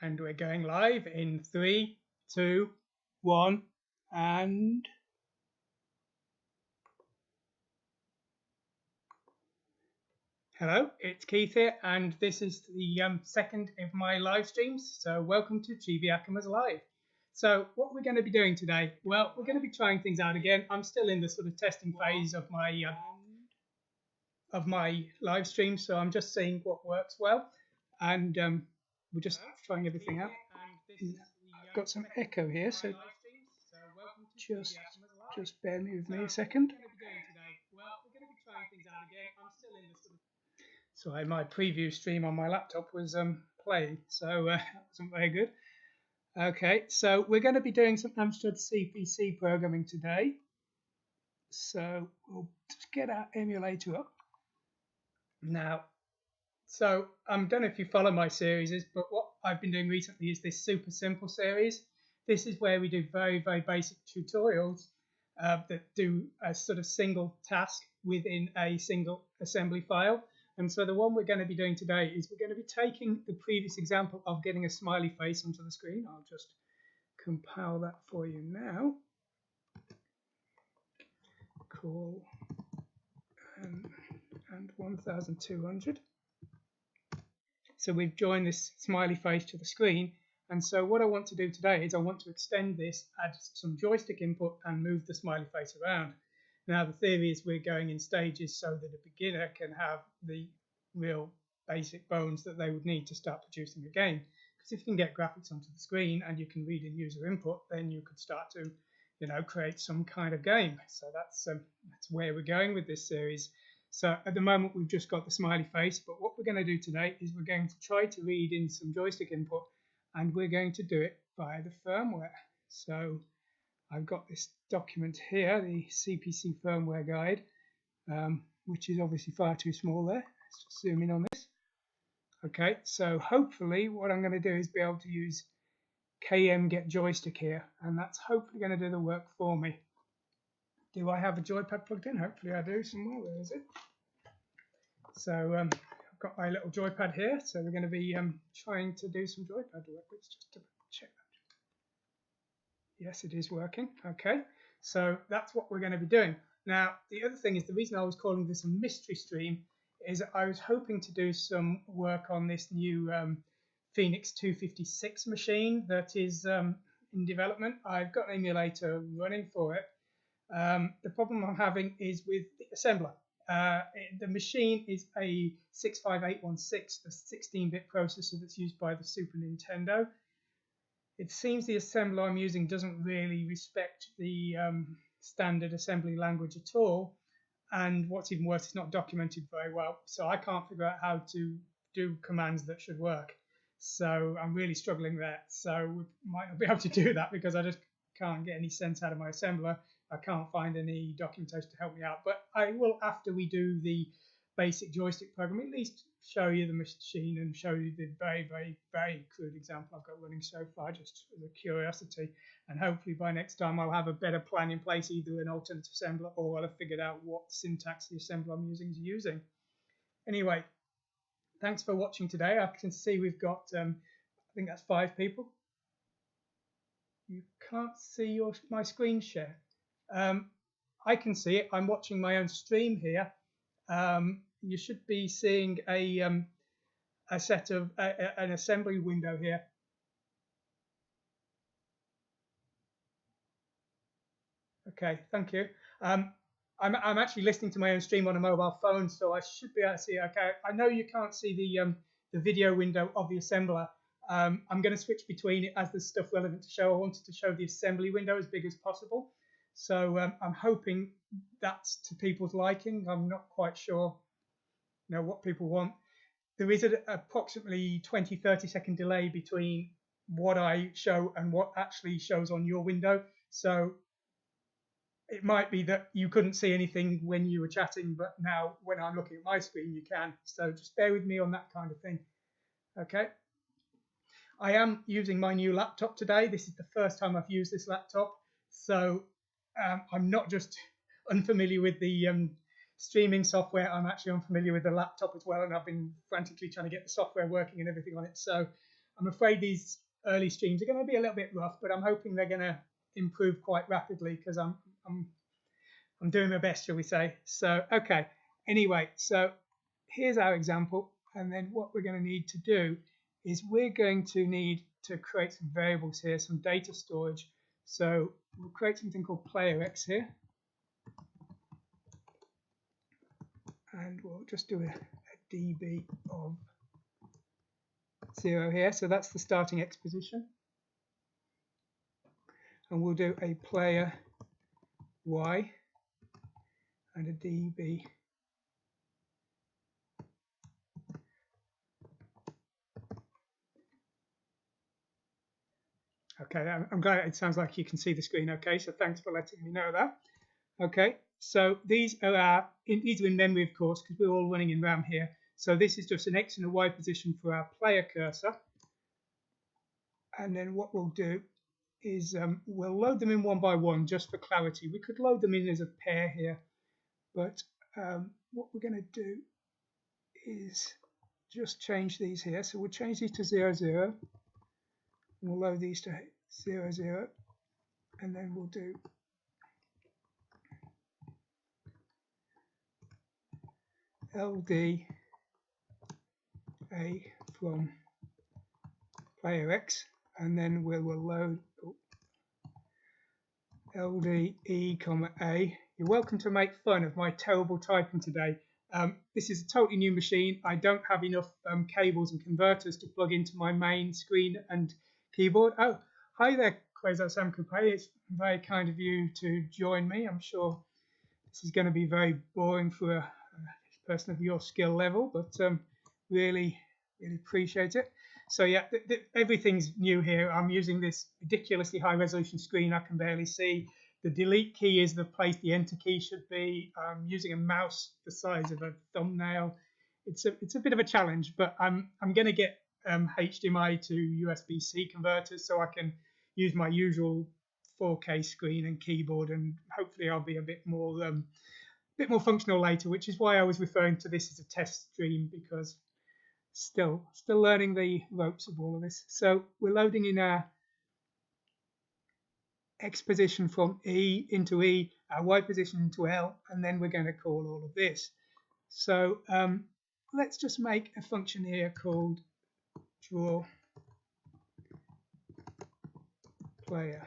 And we're going live in 3, 2, 1, and hello, it's Keith here, and this is the second of my live streams. So welcome to GB Akima's Live. So what we're going to be doing today, well, we're going to be trying things out again. I'm still in the sort of testing phase of my live stream, so I'm just seeing what works well, and we're just trying everything out. I've got some echo here, so just bear with me a second. Sorry, my preview stream on my laptop was playing, so that wasn't very good. Okay, so we're going to be doing some Amstrad CPC programming today. So we'll just get our emulator up. Now, so I don't know if you follow my series, but what I've been doing recently is this super simple series. This is where we do very, very basic tutorials that do a sort of single task within a single assembly file. And so the one we're going to be doing today is we're going to be taking the previous example of getting a smiley face onto the screen. I'll just compile that for you now. Call and 1200. So we've joined this smiley face to the screen. And so what I want to do today is I want to extend this, add some joystick input, and move the smiley face around. Now, the theory is we're going in stages so that a beginner can have the real basic bones that they would need to start producing a game. Because if you can get graphics onto the screen and you can read in user input, then you could start to, create some kind of game. So that's where we're going with this series. So at the moment, we've just got the smiley face. But what we're going to do today is we're going to try to read in some joystick input, and we're going to do it via the firmware. So I've got this document here, the CPC firmware guide, which is obviously far too small there. Let's just zoom in on this. Okay, so hopefully what I'm going to do is be able to use KM get joystick here, and that's hopefully going to do the work for me. Do I have a joypad plugged in? Hopefully I do somewhere. Where is it? So I've got my little joypad here, so we're going to be trying to do some joypad work. Let's just check that. Yes, it is working. Okay, so that's what we're going to be doing. Now, the other thing is, the reason I was calling this a mystery stream is I was hoping to do some work on this new Phoenix 256 machine that is in development. I've got an emulator running for it. The problem I'm having is with the assembler. The machine is a 65816, the 16-bit processor that's used by the Super Nintendo. It seems the assembler I'm using doesn't really respect the standard assembly language at all, and what's even worse, it's not documented very well, so I can't figure out how to do commands that should work. So I'm really struggling there. So we might not be able to do that because I just can't get any sense out of my assembler. I can't find any documentation to help me out, but I will, after we do the basic joystick program, at least show you the machine and show you the very, very, very crude example I've got running so far, just as a curiosity. And hopefully by next time I'll have a better plan in place, either an alternate assembler or I'll have figured out what syntax the assembler I'm using is using. Anyway, thanks for watching today. I can see we've got, I think that's 5 people. You can't see my screen share. I can see it. I'm watching my own stream here. You should be seeing a set of an assembly window here. Okay, thank you. I'm actually listening to my own stream on a mobile phone, so I should be able to see it. Okay, I know you can't see the video window of the assembler. I'm going to switch between it as there's stuff relevant to show. I wanted to show the assembly window as big as possible. So I'm hoping that's to people's liking. I'm not quite sure, what people want. There is an approximately 20-30 second delay between what I show and what actually shows on your window. So it might be that you couldn't see anything when you were chatting, but now when I'm looking at my screen, you can. So just bear with me on that kind of thing. Okay. I am using my new laptop today. This is the first time I've used this laptop. So I'm not just unfamiliar with the streaming software, I'm actually unfamiliar with the laptop as well, and I've been frantically trying to get the software working and everything on it. So I'm afraid these early streams are going to be a little bit rough, but I'm hoping they're going to improve quite rapidly because I'm doing my best, shall we say. So, okay. Anyway, so here's our example. And then what we're going to need to do is we're going to need to create some variables here, some data storage. So we'll create something called playerx here. And we'll just do a db of 0 here. So that's the starting x position. And we'll do a player y and a db. Okay, I'm glad it sounds like you can see the screen okay, so thanks for letting me know that. Okay, so these are in memory, of course, because we're all running in RAM here. So this is just an X and a Y position for our player cursor. And then what we'll do is we'll load them in one by one just for clarity. We could load them in as a pair here, but what we're going to do is just change these here. So we'll change these to 0, 0. And we'll load these to 0, 0. And then we'll do LD A from player X, and then we will load LD E comma A. You're welcome to make fun of my terrible typing today. This is a totally new machine. I don't have enough cables and converters to plug into my main screen and keyboard. Oh, hi there, Quasar Sam Coupe. It's very kind of you to join me. I'm sure this is going to be very boring for a person of your skill level, but really appreciate it. So yeah, everything's new here. I'm using this ridiculously high resolution screen I can barely see. The delete key is the place the enter key should be. I'm using a mouse the size of a thumbnail. It's a bit of a challenge, but I'm going to get HDMI to USB-C converters so I can use my usual 4K screen and keyboard, and hopefully I'll be a bit more functional later, which is why I was referring to this as a test stream, because still learning the ropes of all of this. So we're loading in our X position from E into E, our Y position into L, and then we're going to call all of this. So let's just make a function here called draw player,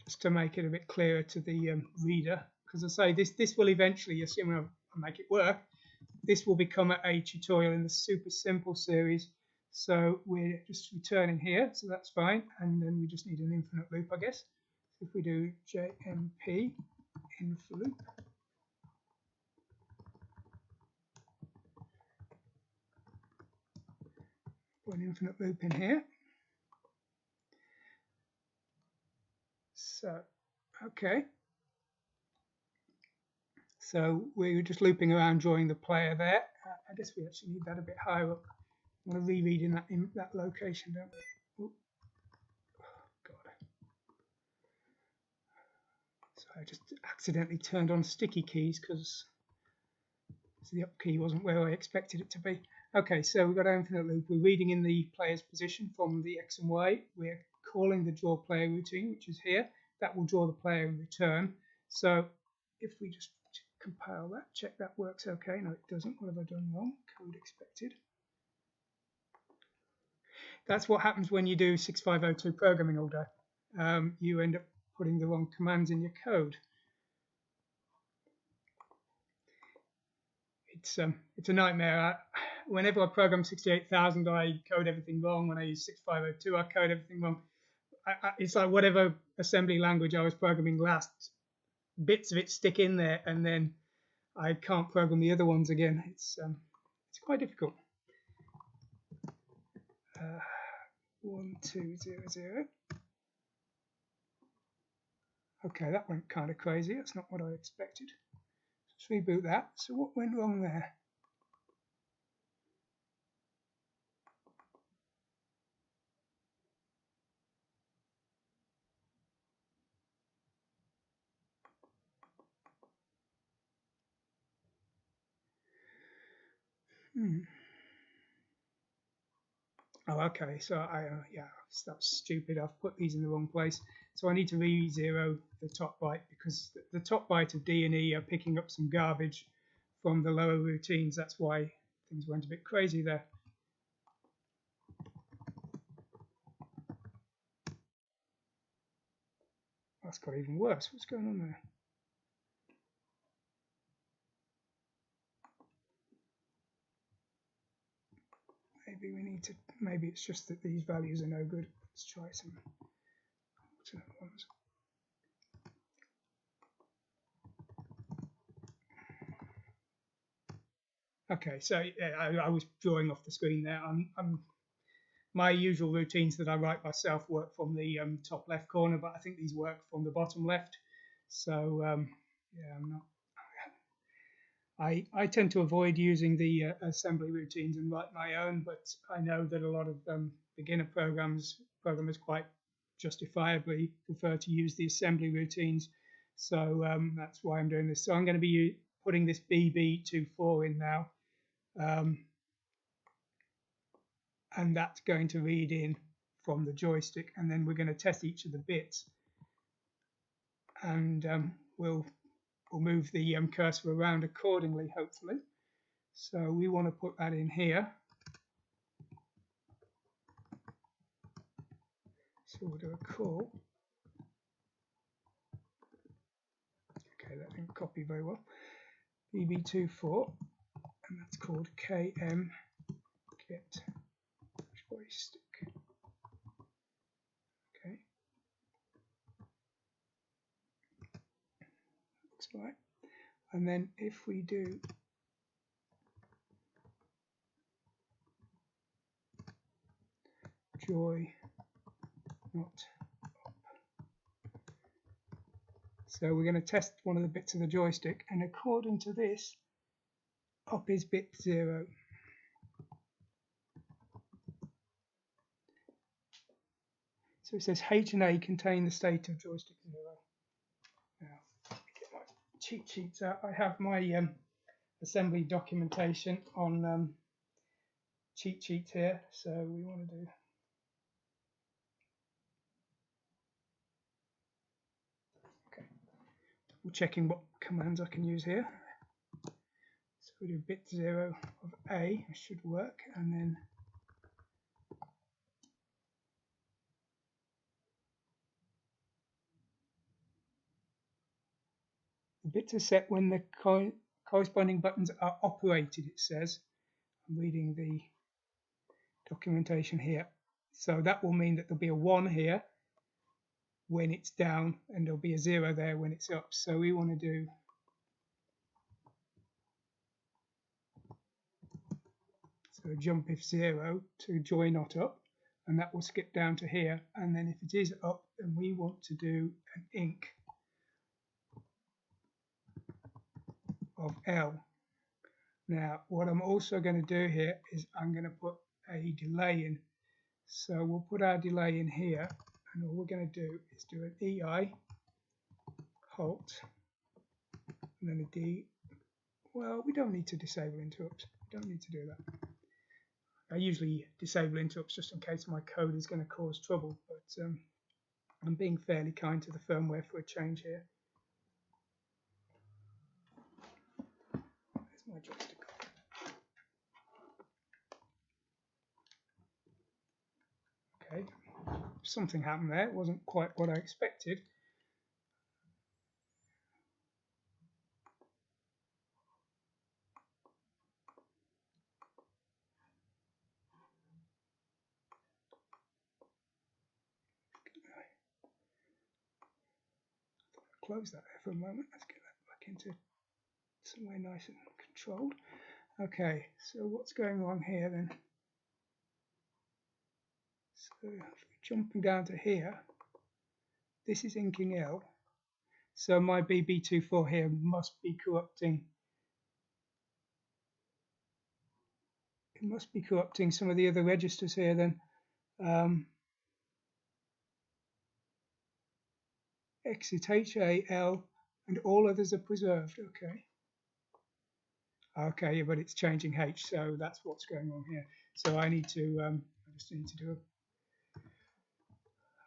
just to make it a bit clearer to the reader, because I say this will eventually, assuming I make it work, this will become a tutorial in the super simple series. So we're just returning here, so that's fine, and then we just need an infinite loop, I guess. If we do jmp inf loop, put an infinite loop in here. So okay, so we're just looping around drawing the player there. I guess we actually need that a bit higher up. I want to reread in that location, don't we? Ooh. Oh, God. So I just accidentally turned on sticky keys because the up key wasn't where I expected it to be. Okay, so we've got our infinite loop. We're reading in the player's position from the X and Y. We're calling the draw player routine, which is here. That will draw the player in return. So if we just compile that, check that works okay. No, it doesn't. What have I done wrong? Code expected. That's what happens when you do 6502 programming all day. You end up putting the wrong commands in your code. It's a nightmare. Whenever I program 68,000, I code everything wrong. When I use 6502, I code everything wrong. It's like whatever assembly language I was programming last, bits of it stick in there, and then I can't program the other ones again. It's quite difficult. 1 2 0 0. Okay, that went kind of crazy. That's not what I expected. Let's reboot that. So what went wrong there? Oh, okay. So yeah, that's stupid. I've put these in the wrong place. So I need to re-zero the top byte because the top byte of D and E are picking up some garbage from the lower routines. That's why things went a bit crazy there. That's got even worse. What's going on there? Maybe we need to. Maybe it's just that these values are no good. Let's try some alternate ones. Okay, so yeah, I was drawing off the screen there. My usual routines that I write myself work from the top left corner, but I think these work from the bottom left. So yeah, I'm not. I tend to avoid using the assembly routines and write my own, but I know that a lot of beginner programmers quite justifiably prefer to use the assembly routines. So that's why I'm doing this. So I'm going to be putting this BB24 in now. And that's going to read in from the joystick, and then we're going to test each of the bits, and we'll move the cursor around accordingly, hopefully. So we want to put that in here. So we'll do a call. Okay, that didn't copy very well. BB24, and that's called KM get joystick. Okay, looks like. And then if we do joy not up. So we're going to test one of the bits of the joystick, and according to this, up is bit 0. So it says H and A contain the state of joystick 0. Now, let me get my cheat sheets out. I have my assembly documentation on cheat sheets here. So we want to do. Okay, we're checking what commands I can use here. So we do bit 0 of A, it should work, and then the bits are set when the corresponding buttons are operated, it says. I'm reading the documentation here. So that will mean that there'll be a 1 here when it's down, and there'll be a 0 there when it's up. So we want to do jump if 0 to joy not up, and that will skip down to here. And then if it is up, then we want to do an inc of L. Now, what I'm also going to do here is I'm going to put a delay in. So we'll put our delay in here, and all we're going to do is do an EI halt, and then a D. Well, we don't need to disable interrupts. We don't need to do that. I usually disable interrupts just in case my code is going to cause trouble, but I'm being fairly kind to the firmware for a change here. There's my joystick. Okay, something happened there. It wasn't quite what I expected. Close that there for a moment. Let's get that back into somewhere nice and controlled. Okay, so what's going on here then? So jumping down to here, this is inking L. So my BB24 here must be corrupting. It must be corrupting some of the other registers here then. Exit HAL and all others are preserved. Okay. Okay, but it's changing H, so that's what's going on here. So I need to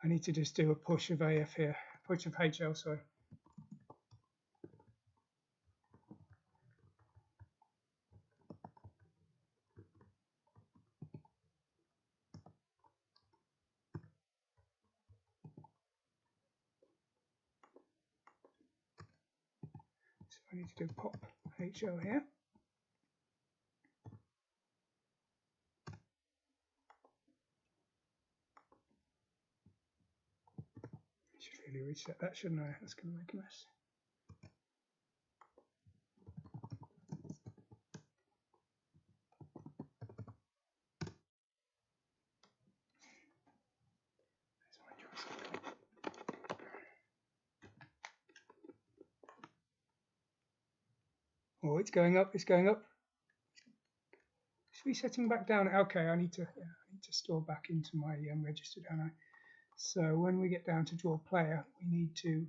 I need to just do a push of AF here, push of HL, sorry. So I need to do pop HL here. Should really reset that, shouldn't I? That's going to make a mess. Oh, it's going up, it's going up. It's resetting back down. Okay, I need to store back into my register, don't I? So when we get down to draw player, we need to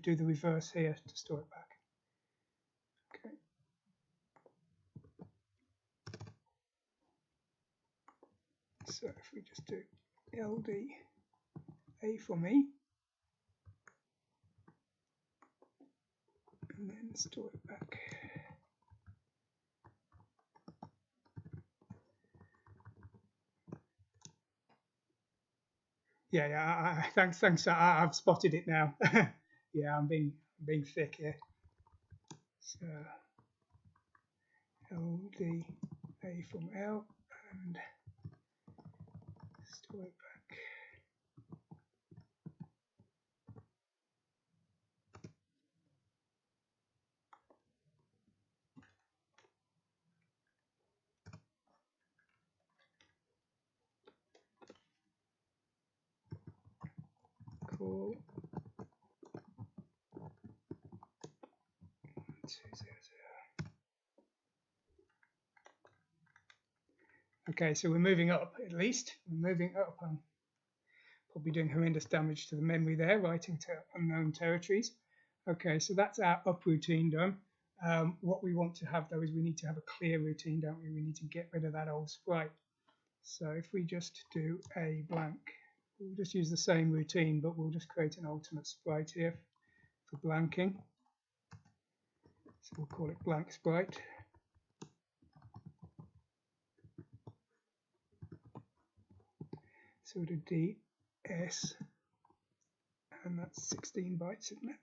do the reverse here to store it back. Okay. So if we just do LD A from E, and then store it back. Yeah. Thanks. I've spotted it now. Yeah, I'm being thick here. So LD A from L and store it back. Call 200. Okay, so we're moving up at least. We're moving up. I'm probably doing horrendous damage to the memory there, writing to unknown territories. Okay, so that's our up routine done. What we want to have though is we need to have a clear routine, don't we? We need to get rid of that old sprite. So if we just do a blank, we'll just use the same routine, but we'll just create an alternate sprite here for blanking. So we'll call it blank sprite. So we'll do DS, and that's 16 bytes, isn't it?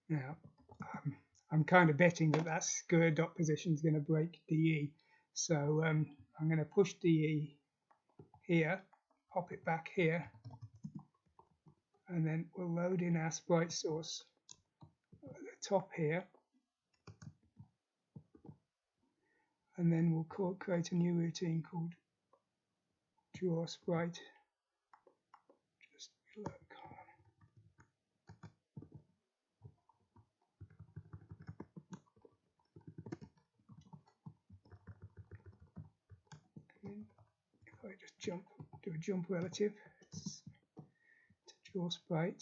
Now, I'm kind of betting that that square dot position is going to break DE. So I'm going to push DE here, pop it back here, and then we'll load in our sprite source at the top here. And then we'll create a new routine called draw sprite. Just look. If I just do a jump relative to draw sprite.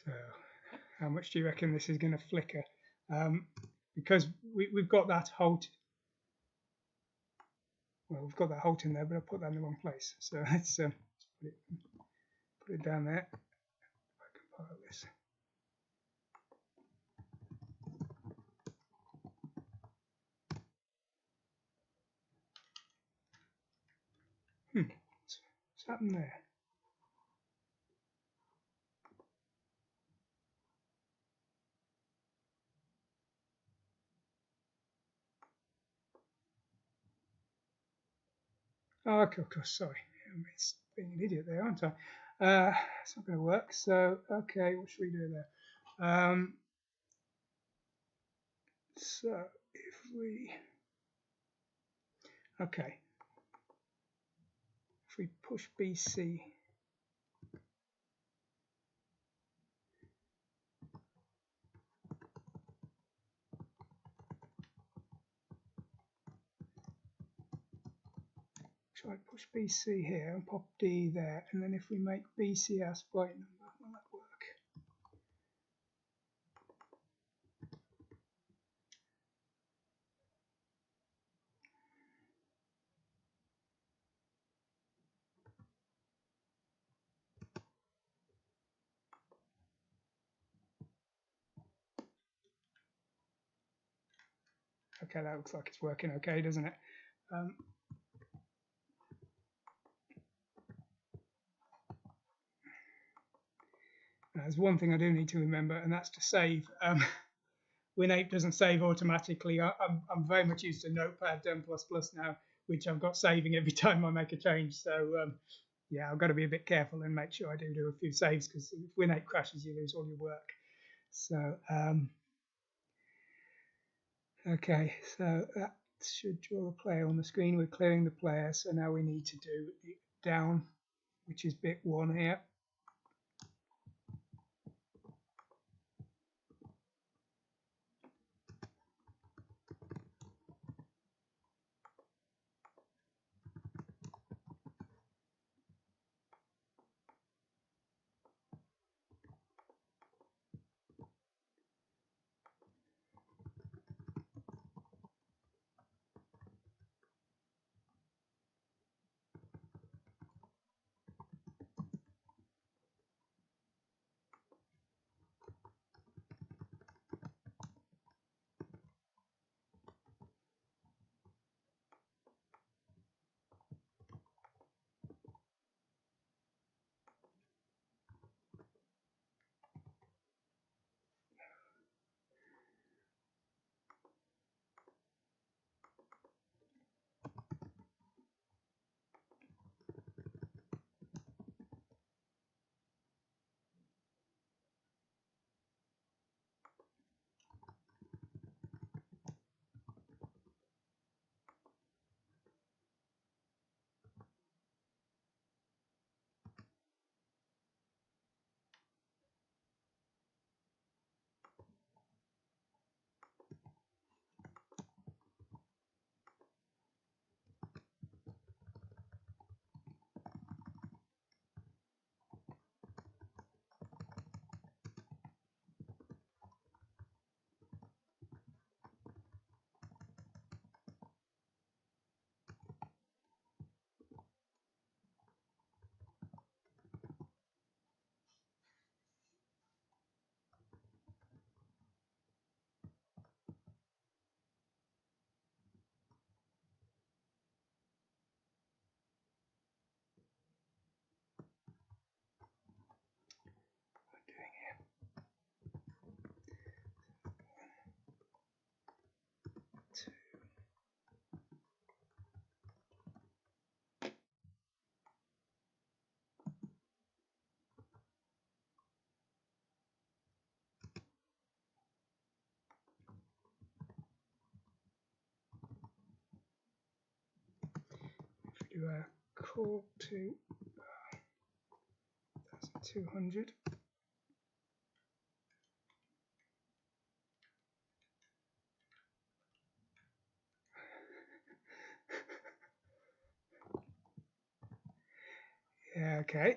So how much do you reckon this is going to flicker? because we've got that halt. Well, we've got that halt in there, but I put that in the wrong place. So let's put it down there. If I compile this. What's happened there? Oh, okay, of course, sorry. I'm being an idiot there, aren't I? It's not going to work. So, okay, what should we do there? So, if we... Okay. If we push BC... Try to push BC here and pop D there, and then if we make BC our sprite number, will that work? Okay, that looks like it's working okay, doesn't it? There's one thing I do need to remember, and that's to save. WinApe doesn't save automatically. I'm very much used to Notepad now, which I've got saving every time I make a change. So yeah, I've got to be a bit careful and make sure I do a few saves, because if WinApe crashes, you lose all your work. So okay, so that should draw a player on the screen. We're clearing the player, so now we need to do it down, which is bit 1 here. If we do a call to 1200. Yeah, okay.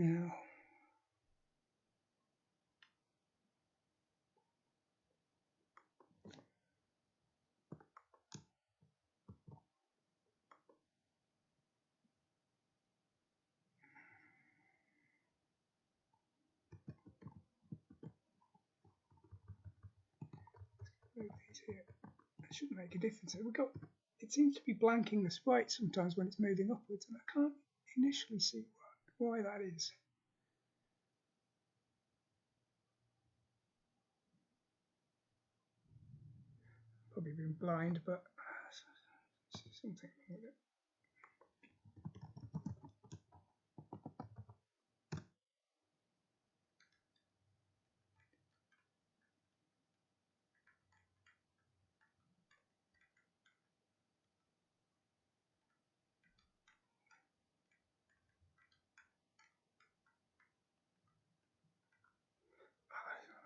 Now, move these here. It shouldn't make a difference. It seems to be blanking the sprite sometimes when it's moving upwards, and I can't initially see why that is. Probably been blind, but something wrong with it.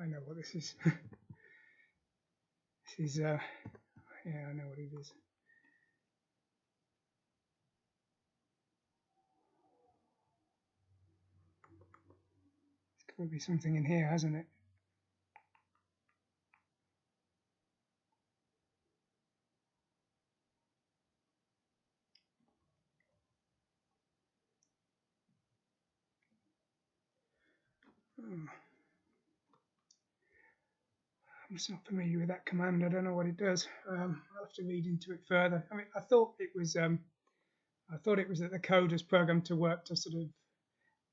I know what this is. This is, yeah, I know what it is. It's got to be something in here, hasn't it? Oh. I'm just not familiar with that command. I don't know what it does. I'll have to read into it further. I mean, I thought it was that the code was programmed to work to sort of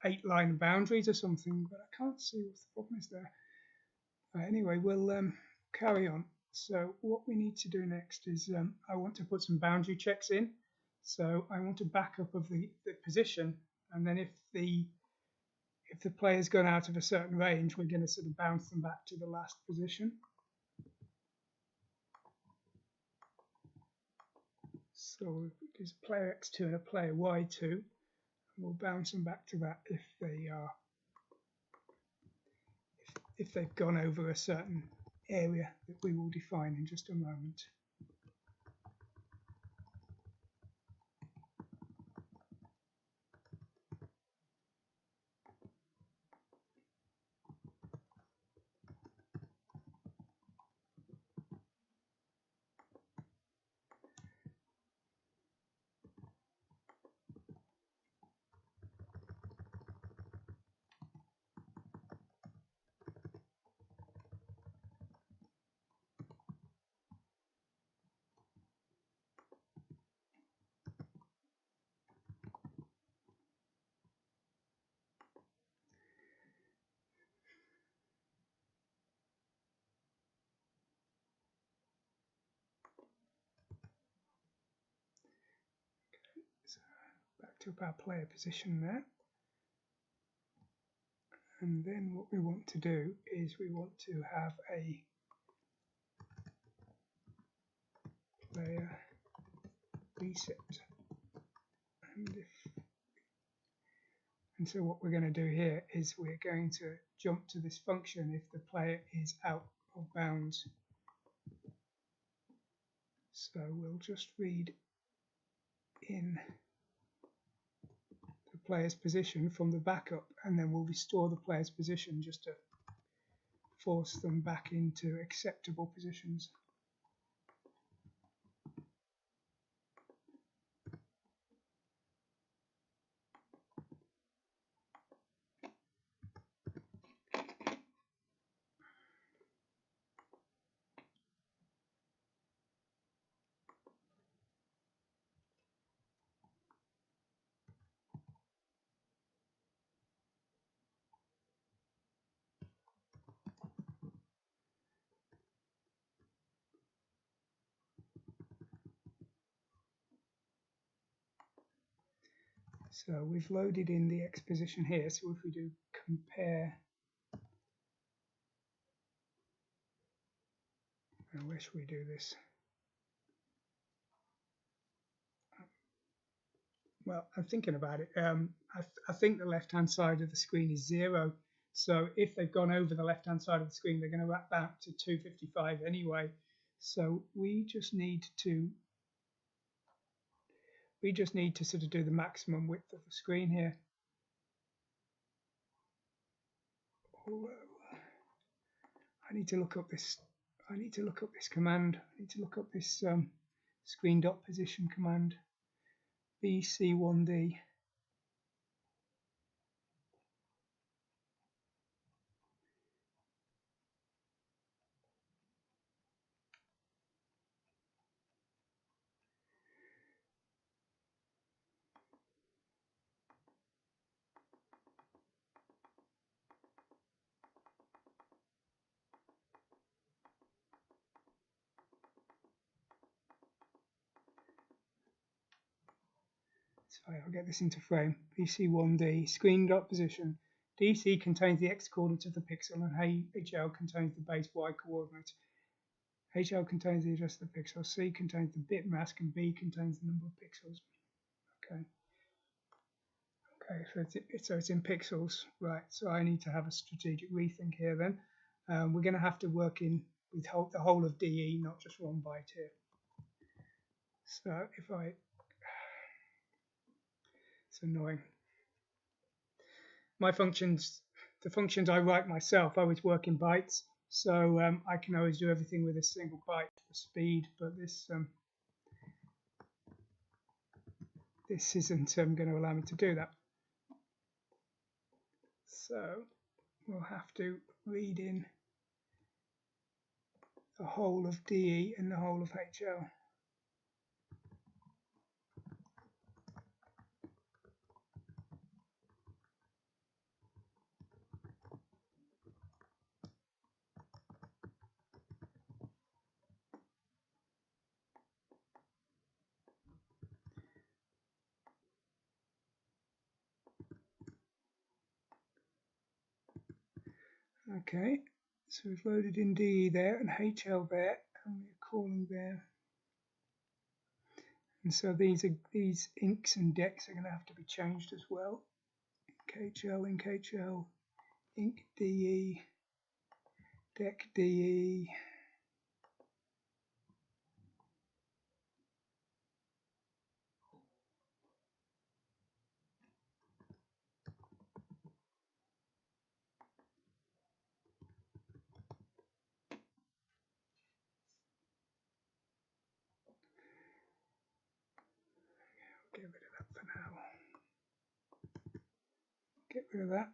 8-line boundaries or something, but I can't see what the problem is there. Anyway, we'll carry on. So what we need to do next is I want to put some boundary checks in. So I want a backup of the position, and then if the player's gone out of a certain range, we're going to sort of bounce them back to the last position. So there's a player X2 and a player Y2, and we'll bounce them back to that if they've gone over a certain area that we will define in just a moment. So back to our player position there. And then what we want to do is we want to have a player reset. And so what we're going to do here is we're going to jump to this function if the player is out of bounds. So we'll just read in the player's position from the backup, and then we'll restore the player's position just to force them back into acceptable positions. So we've loaded in the X position here, so if we do compare, where should we do this? Well, I'm thinking about it. I think the left-hand side of the screen is 0. So if they've gone over the left-hand side of the screen, they're going to wrap back to 255 anyway. So we just need to sort of do the maximum width of the screen here. I need to look up this. I need to look up this command. I need to look up this screen dot position command. BC1D. Sorry, I'll get this into frame. BC1D, screen dot position. DC contains the X coordinate of the pixel and HL contains the base Y coordinate. HL contains the address of the pixel, C contains the bit mask, and B contains the number of pixels. Okay. Okay, so it's in pixels, right? So I need to have a strategic rethink here then. We're going to have to work in with the whole of DE, not just one byte here. So if I, it's annoying. My functions, the functions I write myself, I always work in bytes. So I can always do everything with a single byte for speed, but this isn't going to allow me to do that. So we'll have to read in the whole of DE and the whole of HL. Okay, so we've loaded in DE there and HL there, and we're calling there. And so these inks and decks are going to have to be changed as well. Ink HL, ink DE, deck DE. Get rid of that for now. Get rid of that.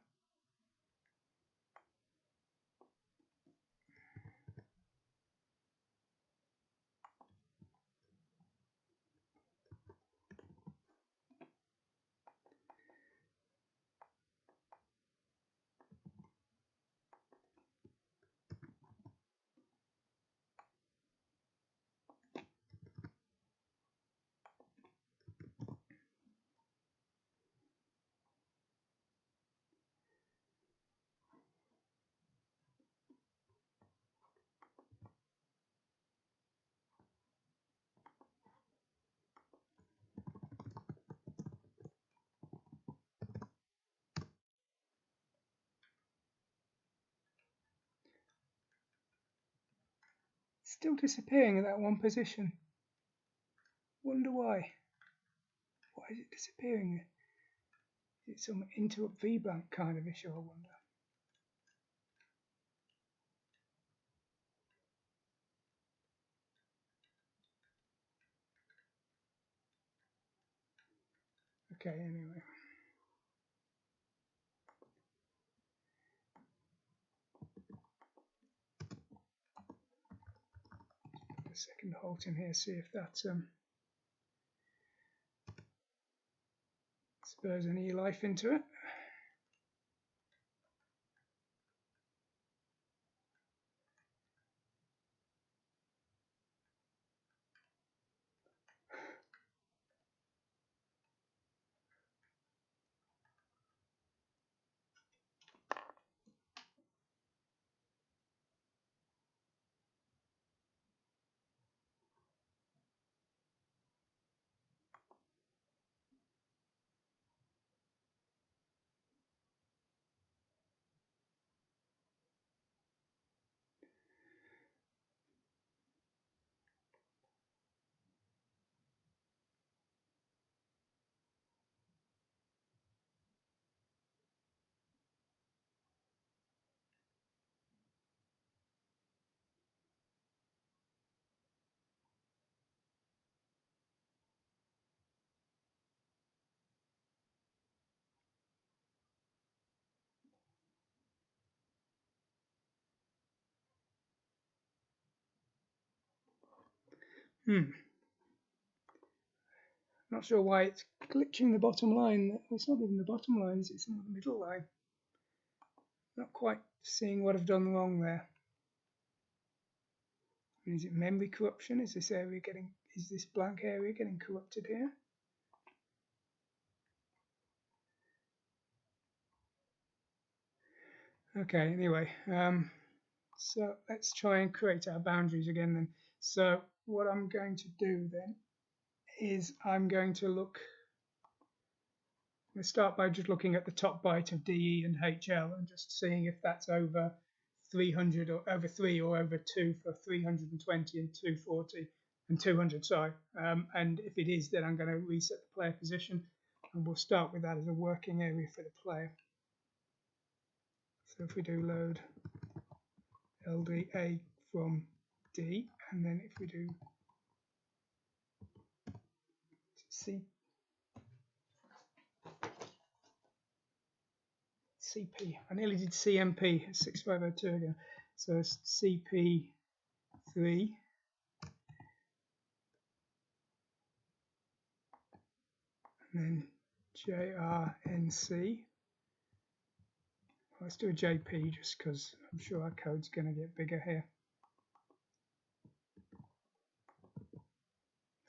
Still disappearing in that one position. Wonder why. Why is it disappearing? Is it some interrupt VBlank kind of issue, I wonder? Okay, anyway. Put a second halt in here, see if that spurs any life into it. Not sure why it's glitching the bottom line. It's not even the bottom line, is it? It's not the middle line. Not quite seeing what I've done wrong there. Is it memory corruption? Is this blank area getting corrupted here? Okay, anyway, so let's try and create our boundaries again then. So what I'm going to do then is I'm going to start by just looking at the top byte of DE and HL and just seeing if that's over 300 or over 3 or over 2 for 320 and 240 and 200, sorry. And if it is, then I'm going to reset the player position, and we'll start with that as a working area for the player. So if we do load LDA from D, and then if we do CP, I nearly did CMP, 6502 again. So CP3, and then JRNC. Let's do a JP just because I'm sure our code's going to get bigger here.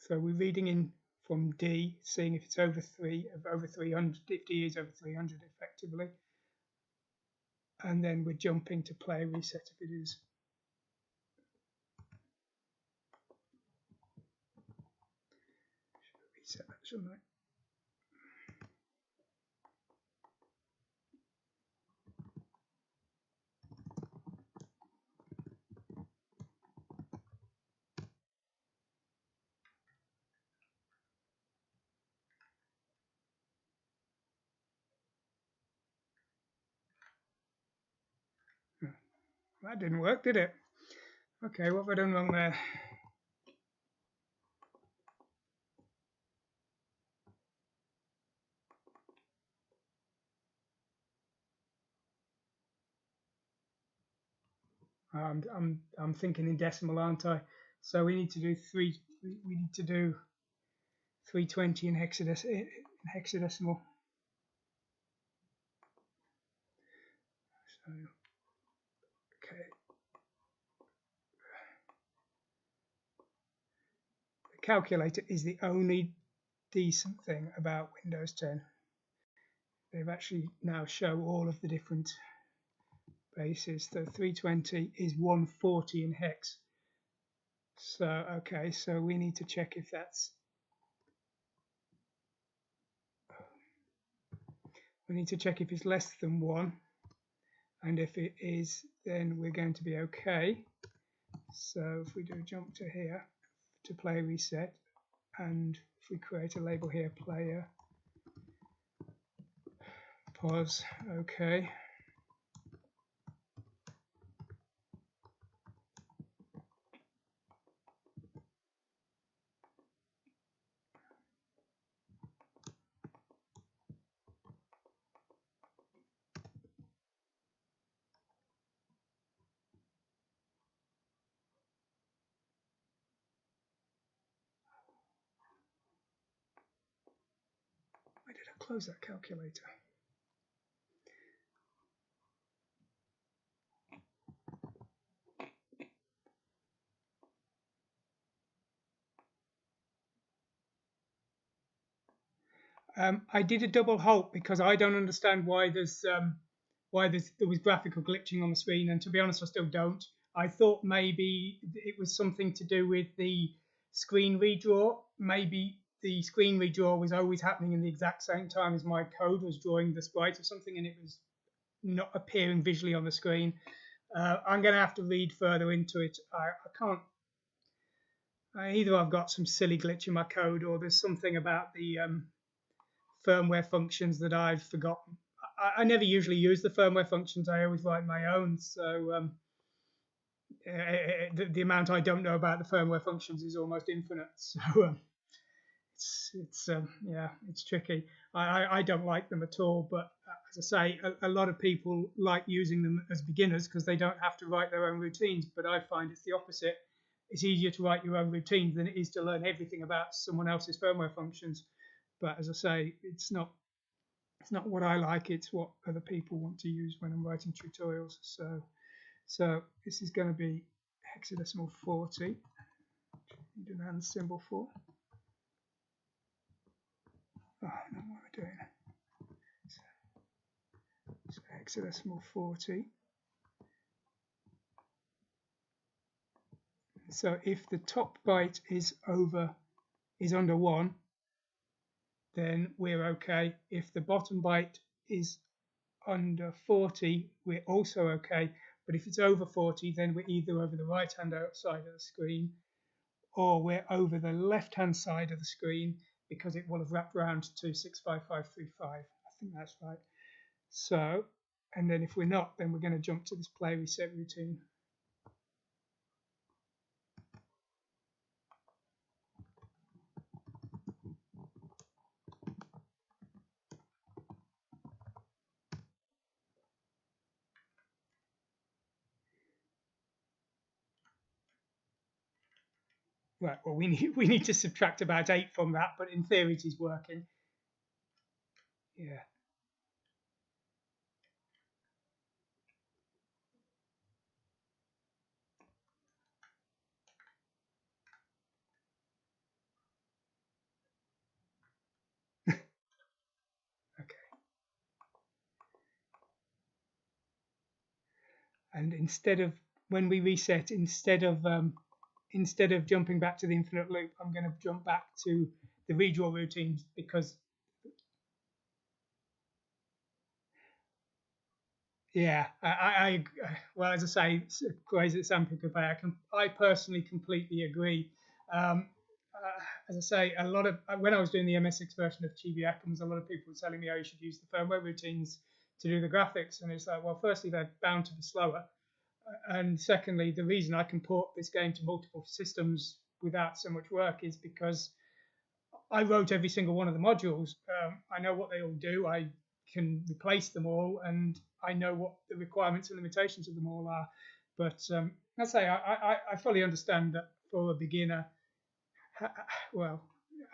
So we're reading in from D, seeing if it's over 300, if D is over 300 effectively. And then we're jumping to player reset if it is. Should reset that, shouldn't I? That didn't work, did it? Okay, what have I done wrong there? I'm thinking in decimal, aren't I? So we need to do 320 in hexadecimal. So okay. The calculator is the only decent thing about Windows 10. They've actually now show all of the different bases. So 320 is 140 in hex. So okay, so we need to check if that's. We need to check if it's less than 1, and if it is, then we're going to be okay. So if we do a jump to here to player reset, and if we create a label here, player pause, okay. Why did I close that calculator? I did a double halt because I don't understand why there was graphical glitching on the screen, and to be honest, I still don't. I thought maybe it was something to do with the screen redraw. Maybe the screen redraw was always happening in the exact same time as my code was drawing the sprite or something, and it was not appearing visually on the screen. I'm going to have to read further into it. I can't. Either I've got some silly glitch in my code, or there's something about the firmware functions that I've forgotten. I never usually use the firmware functions. I always write my own. So the amount I don't know about the firmware functions is almost infinite. So it's tricky. I don't like them at all. But as I say, a lot of people like using them as beginners because they don't have to write their own routines. But I find it's the opposite. it's easier to write your own routines than it is to learn everything about someone else's firmware functions. But as I say, it's not what I like, it's what other people want to use when I'm writing tutorials. So this is going to be hexadecimal 40. Need an and symbol for. Oh, I know what we're doing. So hexadecimal 40. So if the top byte is under 1, then we're okay. If the bottom byte is under 40, we're also okay. But if it's over 40, then we're either over the right-hand side of the screen or we're over the left-hand side of the screen because it will have wrapped around to 65535. I think that's right. So, and then if we're not, then we're going to jump to this play reset routine. Right, well, we need to subtract about 8 from that, but in theory it is working. Yeah. Okay. And instead of, when we reset, instead of jumping back to the infinite loop, I'm going to jump back to the redraw routines because, yeah, well, as I say, it's crazy that Sam could pay. I personally completely agree. As I say, a lot of when I was doing the MSX version of Chibi Atoms, a lot of people were telling me, oh, you should use the firmware routines to do the graphics, and it's like, well, firstly, they're bound to be slower, and secondly, the reason I can port this game to multiple systems without so much work is because I wrote every single one of the modules. I know what they all do. I can replace them all, and I know what the requirements and limitations of them all are. But I say I fully understand that for a beginner. Well,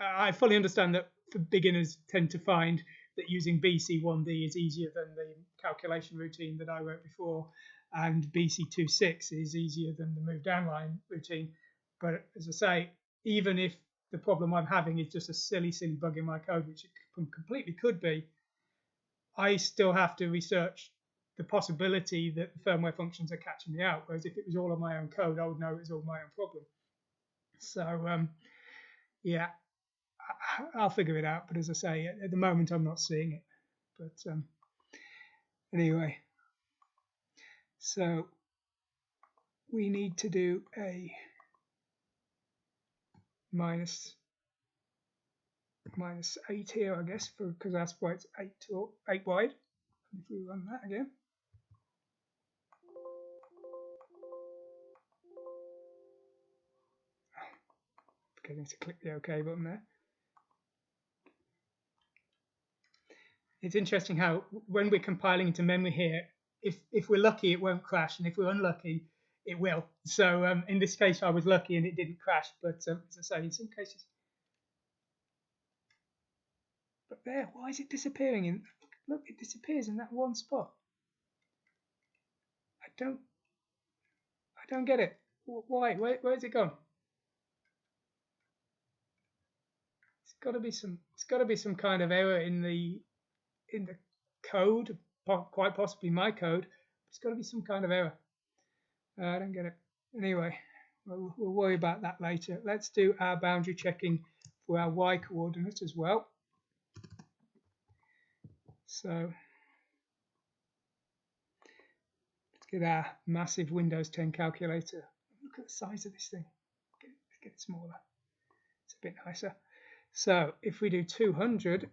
I fully understand that for beginners tend to find that using BC1D is easier than the calculation routine that I wrote before, and BC26 is easier than the move down line routine. But as I say, even if the problem I'm having is just a silly bug in my code, which it completely could be, I still have to research the possibility that the firmware functions are catching me out. Whereas if it was all on my own code, I would know it was all my own problem. So yeah, I'll figure it out. But as I say, at the moment, I'm not seeing it. But anyway, so we need to do a minus 8 here, I guess, because that's why it's 8 wide. If we run that again. Forgetting to click the OK button there. It's interesting how when we're compiling into memory here, if we're lucky, it won't crash, and if we're unlucky, it will. So in this case, I was lucky and it didn't crash, but as I say, in some cases. But there, why is it disappearing? Look, it disappears in that one spot. I don't get it. Why? Where's it gone? It's got to be some kind of error in the code, quite possibly my code. It's got to be some kind of error. I don't get it. Anyway, we'll worry about that later. Let's do our boundary checking for our y coordinate as well. So let's get our massive Windows 10 calculator. Look at the size of this thing. Let's get it smaller. It's a bit nicer. So if we do 200,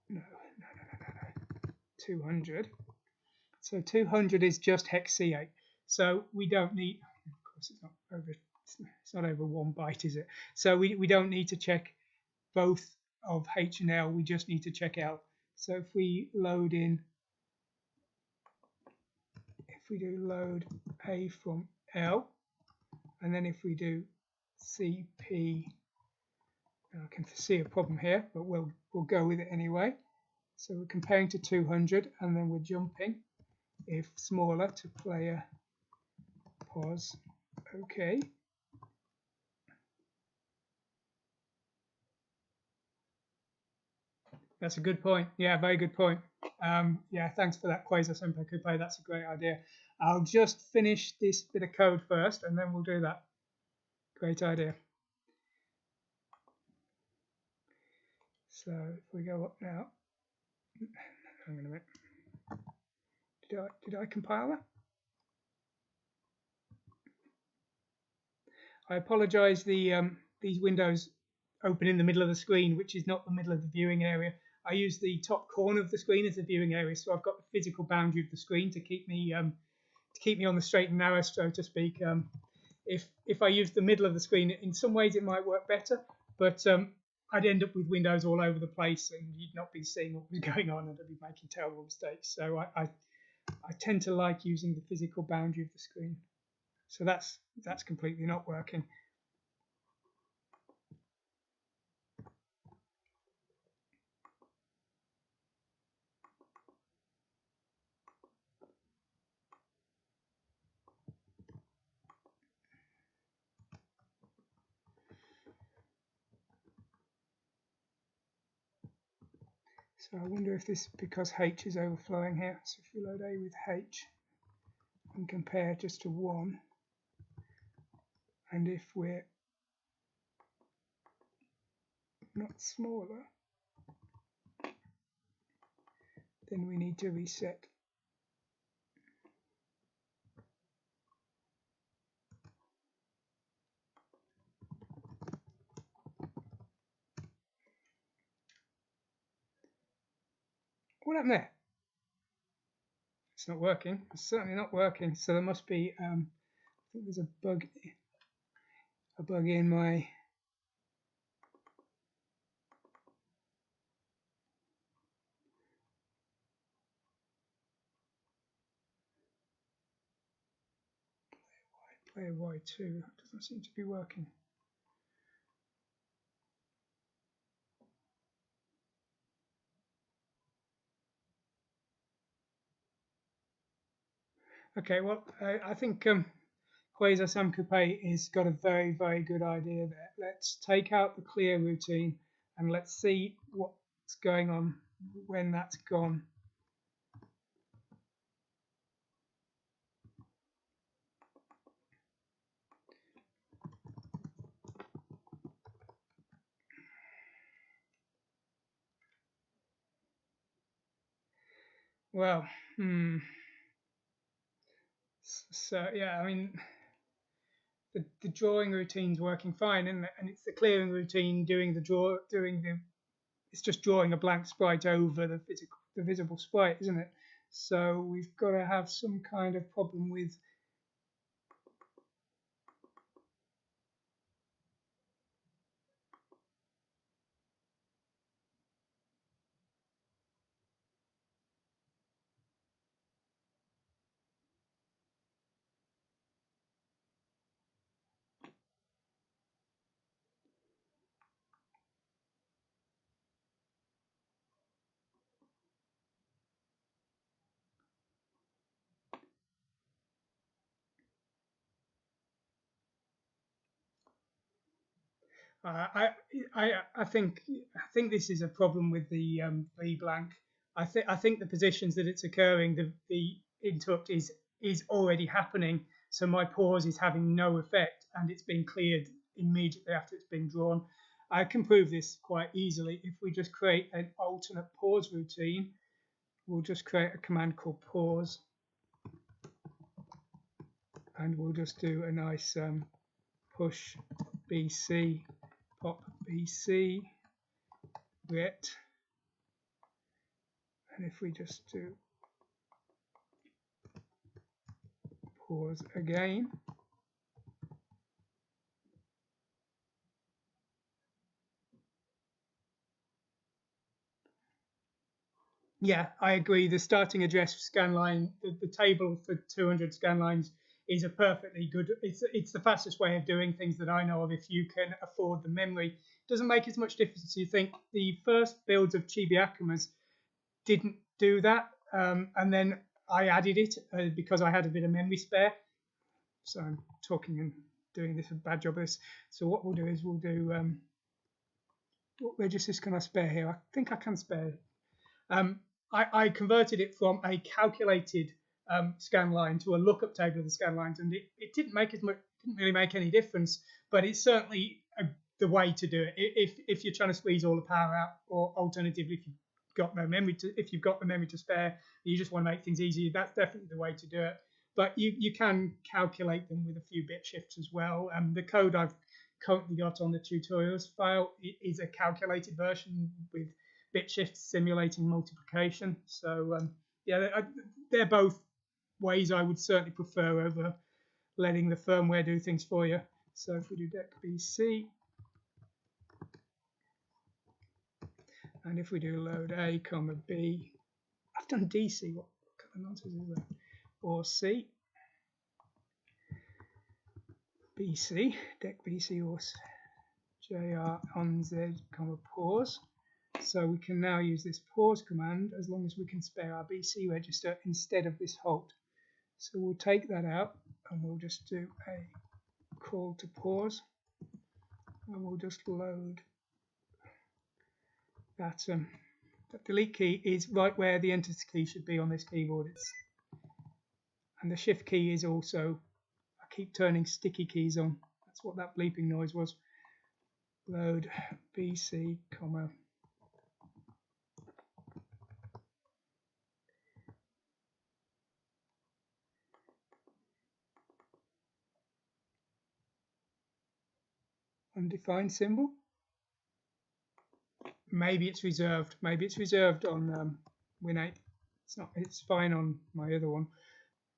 no, 200. So 200 is just hex C8. So we don't need, of course it's not over 1 byte, is it? So we don't need to check both of H and L, we just need to check L. So if we load in, if we do load A from L, And then if we do CP, I can see a problem here, but we'll go with it anyway. So we're comparing to 200, and then we're jumping, if smaller, to player pause. Okay. That's a good point. Yeah, very good point. Yeah, thanks for that, Quasar Senpai Coupe. That's a great idea. I'll just finish this bit of code first, and then we'll do that. Great idea. So if we go up now, hang on a minute. Did I compile that? I apologise. These windows open in the middle of the screen, which is not the middle of the viewing area. I use the top corner of the screen as the viewing area, so I've got the physical boundary of the screen to keep me on the straight and narrow, so to speak. If I use the middle of the screen, in some ways it might work better, but I'd end up with windows all over the place, and you'd not be seeing what was going on, and I'd be making terrible mistakes. So I tend to like using the physical boundary of the screen. So that's completely not working. So I wonder if this is because H is overflowing here. So if we load A with H and compare just to 1, and if we're not smaller, then we need to reset. What happened there? It's not working. It's certainly not working. So there must be, I think there's a bug in my player Y2. It doesn't seem to be working. Okay, well, I think Quasar Sam Coupe has got a very, very good idea there. Let's take out the clear routine and let's see what's going on when that's gone. Well, so yeah, I mean, the drawing routine's working fine, isn't it? And it's the clearing routine it's just drawing a blank sprite over the visible sprite, isn't it? So we've got to have some kind of problem with I think this is a problem with the V blank. I think the positions that it's occurring, the interrupt is already happening, so my pause is having no effect, and it's being cleared immediately after it's been drawn. I can prove this quite easily if we just create an alternate pause routine. We'll just create a command called pause, and we'll just do a nice push BC, pop BC, ret, and if we just do pause again, yeah, I agree. The starting address scanline, the table for 200 scanlines is a perfectly good. It's the fastest way of doing things that I know of. If you can afford the memory, it doesn't make as much difference as you think. The first builds of Chibi Akumas didn't do that, and then I added it because I had a bit of memory spare. So I'm talking and doing this a bad job of this. So what we'll do is we'll do what registers can I spare here? I think I can spare. I converted it from a calculated scan line to a lookup table of the scan lines, and it didn't make as much, didn't really make any difference, but it's certainly the way to do it. If you're trying to squeeze all the power out, or alternatively, if you've got no memory if you've got the memory to spare, you just want to make things easier, that's definitely the way to do it. But you can calculate them with a few bit shifts as well. The code I've currently got on the tutorials file is a calculated version with bit shifts simulating multiplication. So yeah, they're both ways I would certainly prefer over letting the firmware do things for you. So if we do dec BC, and if we do load A, comma B, I've done DC, what kind of nonsense is that? Or C, BC, dec BC or JR on Z, comma pause. So we can now use this pause command as long as we can spare our BC register instead of this halt. So we'll take that out and we'll just do a call to pause, and we'll just load that. That delete key is right where the enter key should be on this keyboard. And the shift key is also, I keep turning sticky keys on. That's what that bleeping noise was. Load BC, comma. Undefined symbol. Maybe it's reserved. Maybe it's reserved on Win8. It's not. It's fine on my other one.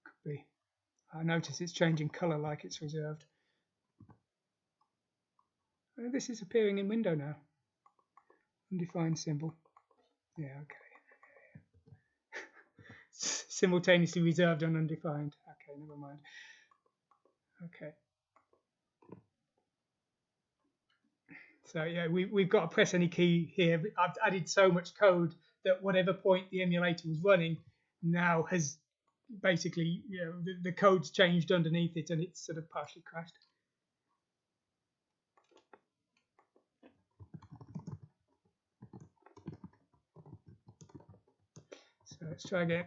Could be. I notice it's changing color like it's reserved. This is appearing in window now. Undefined symbol. Yeah. Okay. Simultaneously reserved and undefined. Okay. Never mind. Okay. So yeah, we've got to press any key here. I've added so much code that whatever point the emulator was running now has basically, you know, the code's changed underneath it and it's sort of partially crashed. So let's try again.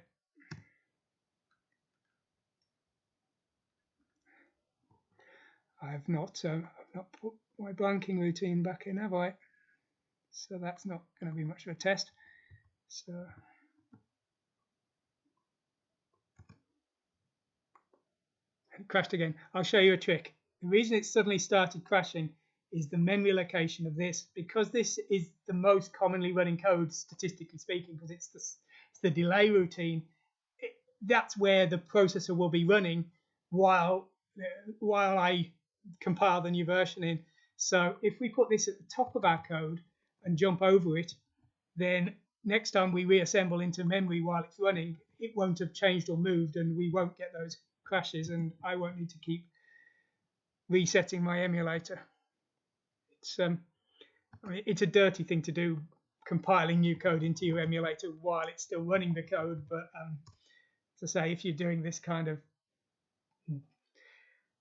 I've not put my blanking routine back in, have I? So that's not going to be much of a test. So it crashed again. I'll show you a trick. The reason it suddenly started crashing is the memory location of this, because this is the most commonly running code, statistically speaking, because it's the delay routine. That's where the processor will be running while I compile the new version in. So if we put this at the top of our code and jump over it, then next time we reassemble into memory while it's running, it won't have changed or moved, and we won't get those crashes, and I won't need to keep resetting my emulator. It's I mean, it's a dirty thing to do, compiling new code into your emulator while it's still running the code, but as I say, if you're doing this kind of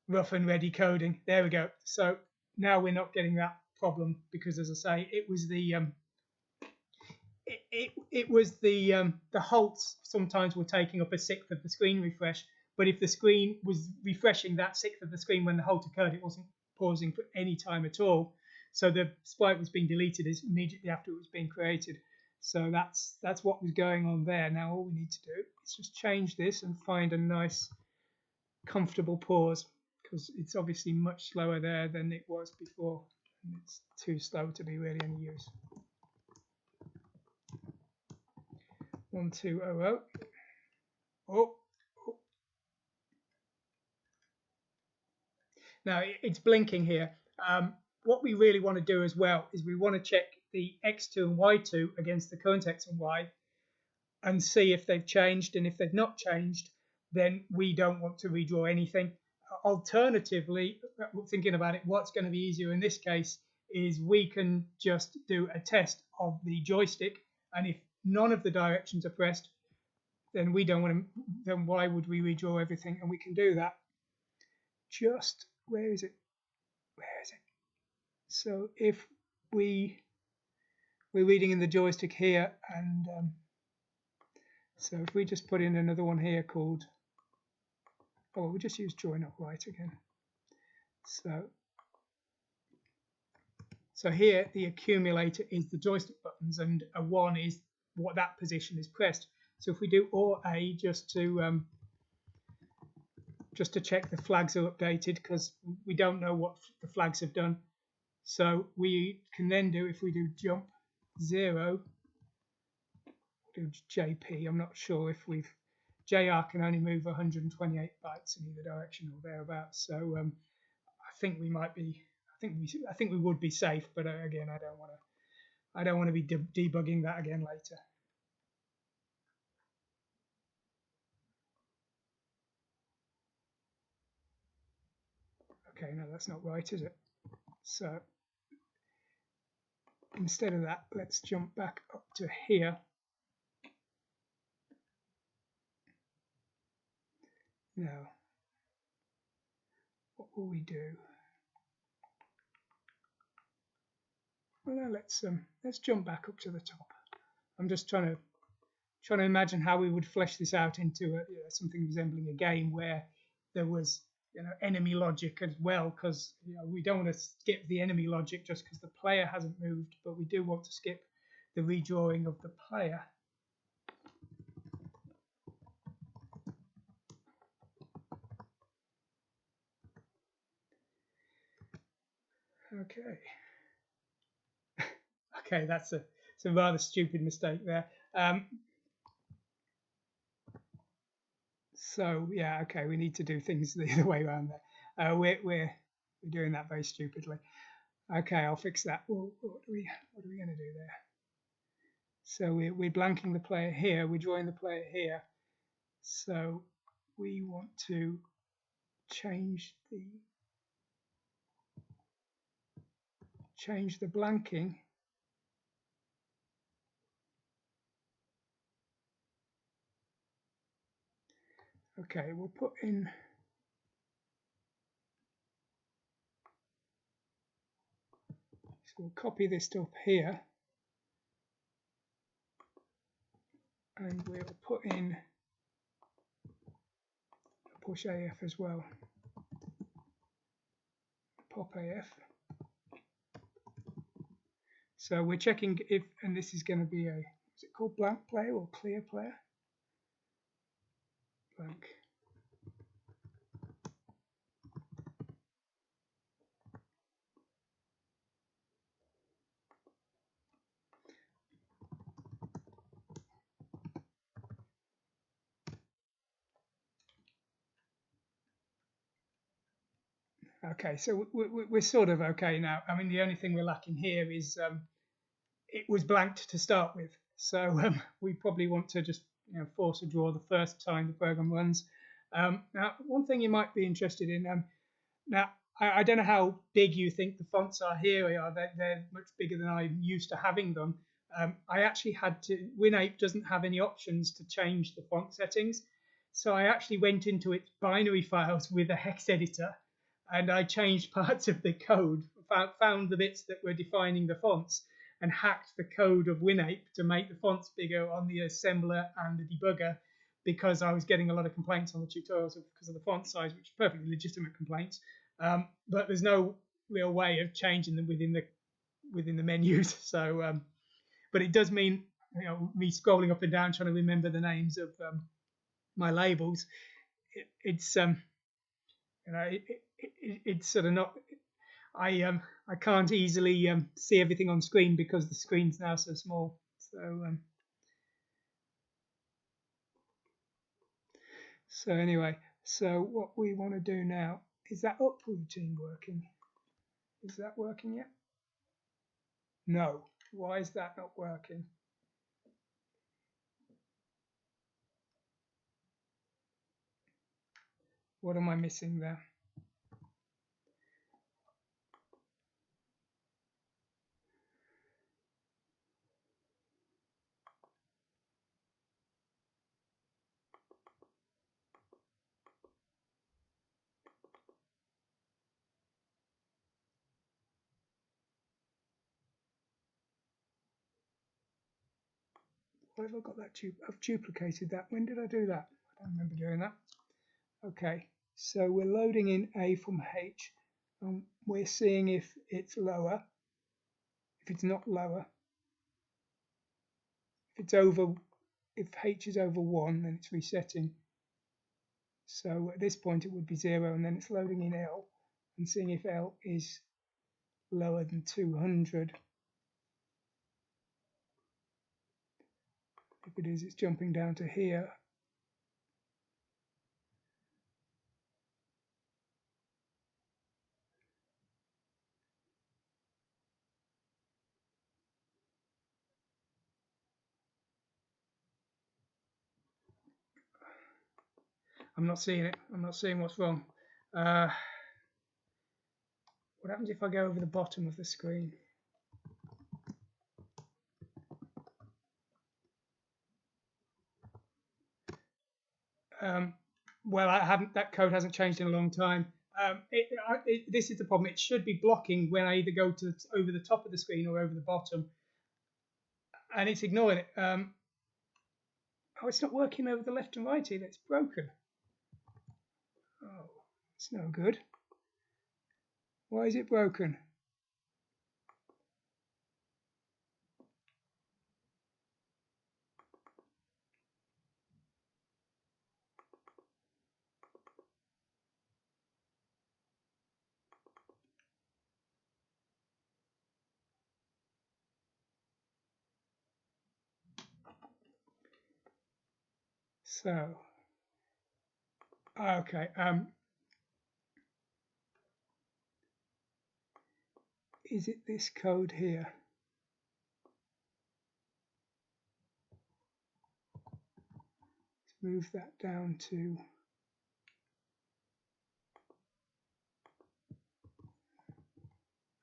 rough and ready coding, there we go. So now we're not getting that problem, because as I say, it was the halts sometimes were taking up a sixth of the screen refresh, but if the screen was refreshing that sixth of the screen when the halt occurred, it wasn't pausing for any time at all. So the sprite was being deleted immediately after it was being created. So that's what was going on there. Now all we need to do is just change this and find a nice comfortable pause, because it's obviously much slower there than it was before, and it's too slow to be really any use. 1200. Oh. Now it's blinking here. What we really want to do as well is we want to check the X2 and Y2 against the current X and Y and see if they've changed, and if they've not changed, then we don't want to redraw anything. Alternatively, thinking about it, what's going to be easier in this case is we can just do a test of the joystick, and if none of the directions are pressed, then we don't want to, then why would we redraw everything? And we can do that. Just, where is it? So if we're reading in the joystick here, and so if we just put in another one here called, oh, we'll just use join upright again. So here the accumulator is the joystick buttons, and a 1 is what that position is pressed. So if we do or A just to check the flags are updated, because we don't know what the flags have done. So we can then do, if we do jump 0, do JP. I'm not sure if we've, JR can only move 128 bytes in either direction or thereabouts. So I think we might be, I think we would be safe, but again, I don't want to be debugging that again later. Okay, no, that's not right, is it? So instead of that, let's jump back up to here. Now, what will we do? Well, now let's jump back up to the top. I'm just trying to imagine how we would flesh this out into something resembling a game where there was enemy logic as well, because we don't want to skip the enemy logic just because the player hasn't moved, but we do want to skip the redrawing of the player. Okay. Okay, that's a rather stupid mistake there. So yeah, okay, we need to do things the other way around there. We're doing that very stupidly. Okay, I'll fix that. What are we going to do there? So we're blanking the player here. We're drawing the player here. So we want to change the blanking. Okay, we'll put in. So we'll copy this up here, and we'll put in a push AF as well. Pop AF. So we're checking if, and this is going to be a, is it called blank player or clear player? Blank. Okay, so we're sort of okay now. I mean, the only thing we're lacking here is it was blanked to start with. So we probably want to just force a draw the first time the program runs. Now, one thing you might be interested in, now I don't know how big you think the fonts are here. They're much bigger than I'm used to having them. I actually had to, WinApe doesn't have any options to change the font settings. So I actually went into its binary files with a hex editor, and I changed parts of the code, found the bits that were defining the fonts, and hacked the code of WinApe to make the fonts bigger on the assembler and the debugger, because I was getting a lot of complaints on the tutorials because of the font size, which are perfectly legitimate complaints. But there's no real way of changing them within the menus. So, but it does mean me scrolling up and down trying to remember the names of my labels. It's sort of not. I can't easily see everything on screen because the screen's now so small. So anyway, so what we want to do now is that up routine working? Is that working yet? No. Why is that not working? What am I missing there? Why have I got that? I've duplicated that. When did I do that? I don't remember doing that. Okay, so we're loading in A from H, and we're seeing if it's lower. If it's not lower, if it's over, if H is over 1, then it's resetting. So at this point it would be 0, and then it's loading in L and seeing if L is lower than 200. If it is, it's jumping down to here. I'm not seeing it. I'm not seeing what's wrong. What happens if I go over the bottom of the screen? Well, I haven't. That code hasn't changed in a long time. This is the problem. It should be blocking when I either go to over the top of the screen or over the bottom, and it's ignoring it. Oh, it's not working over the left and right either. It's broken. Oh, it's no good. Why is it broken? So, okay. Is it this code here? Let's move that down to.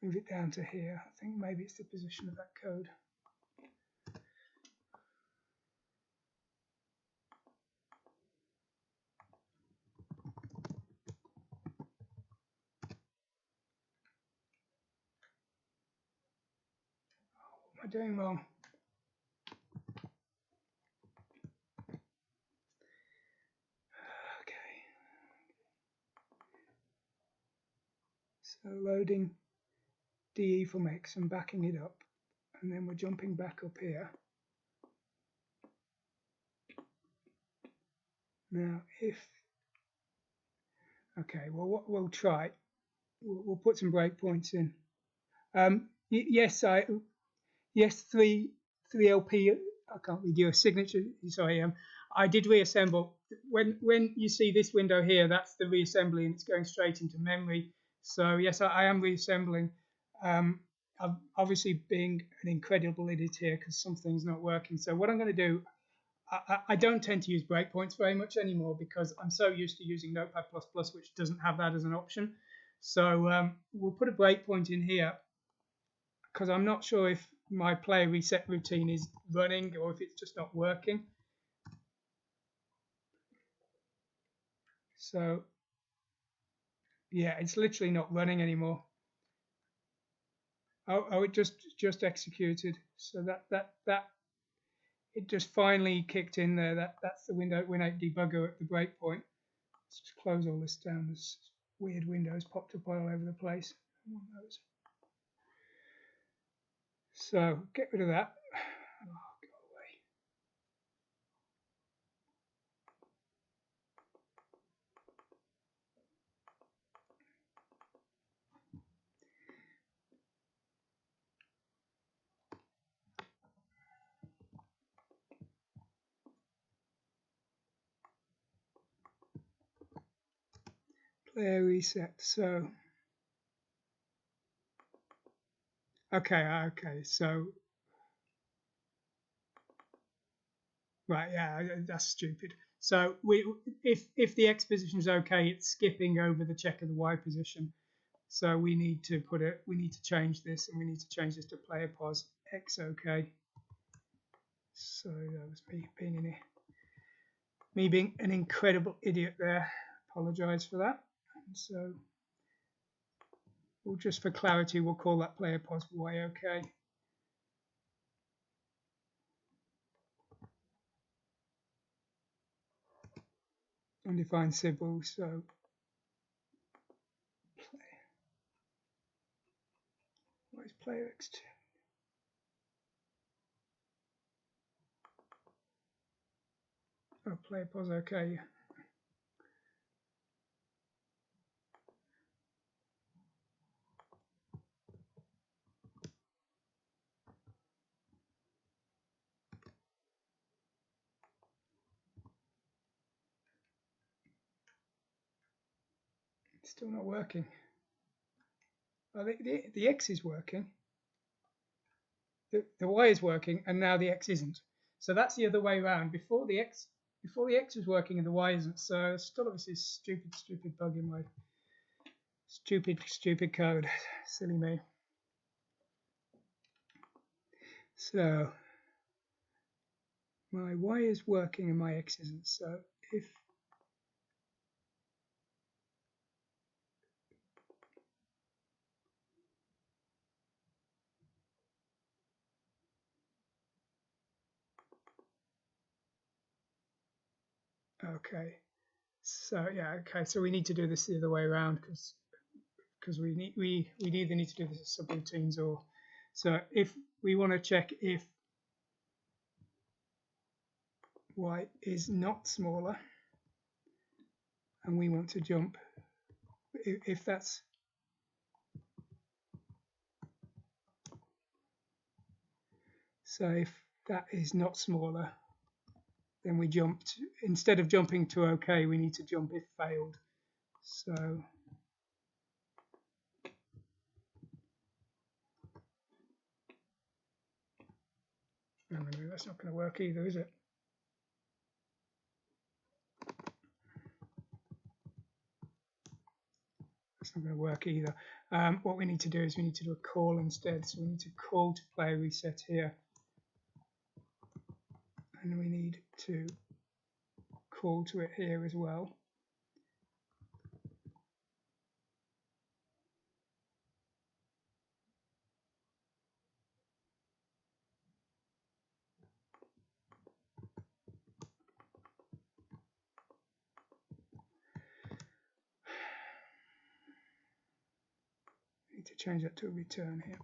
Move it down to here. I think maybe it's the position of that code. What am I doing wrong? Okay. So loading DE from X and backing it up, and then we're jumping back up here. Now, if okay, well, what we'll try, we'll put some breakpoints in. Yes, yes, 3LP. I can't read your signature. Sorry, I did reassemble. When you see this window here, that's the reassembly, and it's going straight into memory. So yes, I am reassembling. I'm obviously being an incredible idiot here because something's not working. So what I'm going to do, I don't tend to use breakpoints very much anymore because I'm so used to using Notepad++, which doesn't have that as an option. So we'll put a breakpoint in here because I'm not sure if my player reset routine is running or if it's just not working. So yeah, it's literally not running anymore. Oh, it just executed. So that it just finally kicked in there. That's the Win8 debugger at the breakpoint. Let's just close all this down. There's weird windows popped up all over the place. So get rid of that. Oh, go away. Player reset. So okay. So right, yeah, that's stupid. So if the X position is okay, it's skipping over the check of the Y position. So we need to change this, and we need to change this to player pos X OK. So that was me being an incredible idiot there. Apologise for that. And so we'll just for clarity, we'll call that player pos Y OK. Undefined symbol, so what is player X2? Oh, player pos OK. It's still not working. Oh, the X is working. The Y is working, and now the X isn't. So that's the other way around. Before the X was working and the Y isn't. So still obviously stupid bug in my stupid code. Silly me. So my Y is working and my X isn't. So if okay, so yeah, okay, so we need to do this the other way around because we either need to do this as subroutines or so if we want to check if Y is not smaller and we want to jump if that's so if that is not smaller, then we jumped instead of jumping to OK, we need to jump if failed. So that's not going to work either, is it? That's not going to work either. What we need to do is we need to do a call instead. So we need to call to player reset here. And we need to call to it here as well. Need to change that to a return here.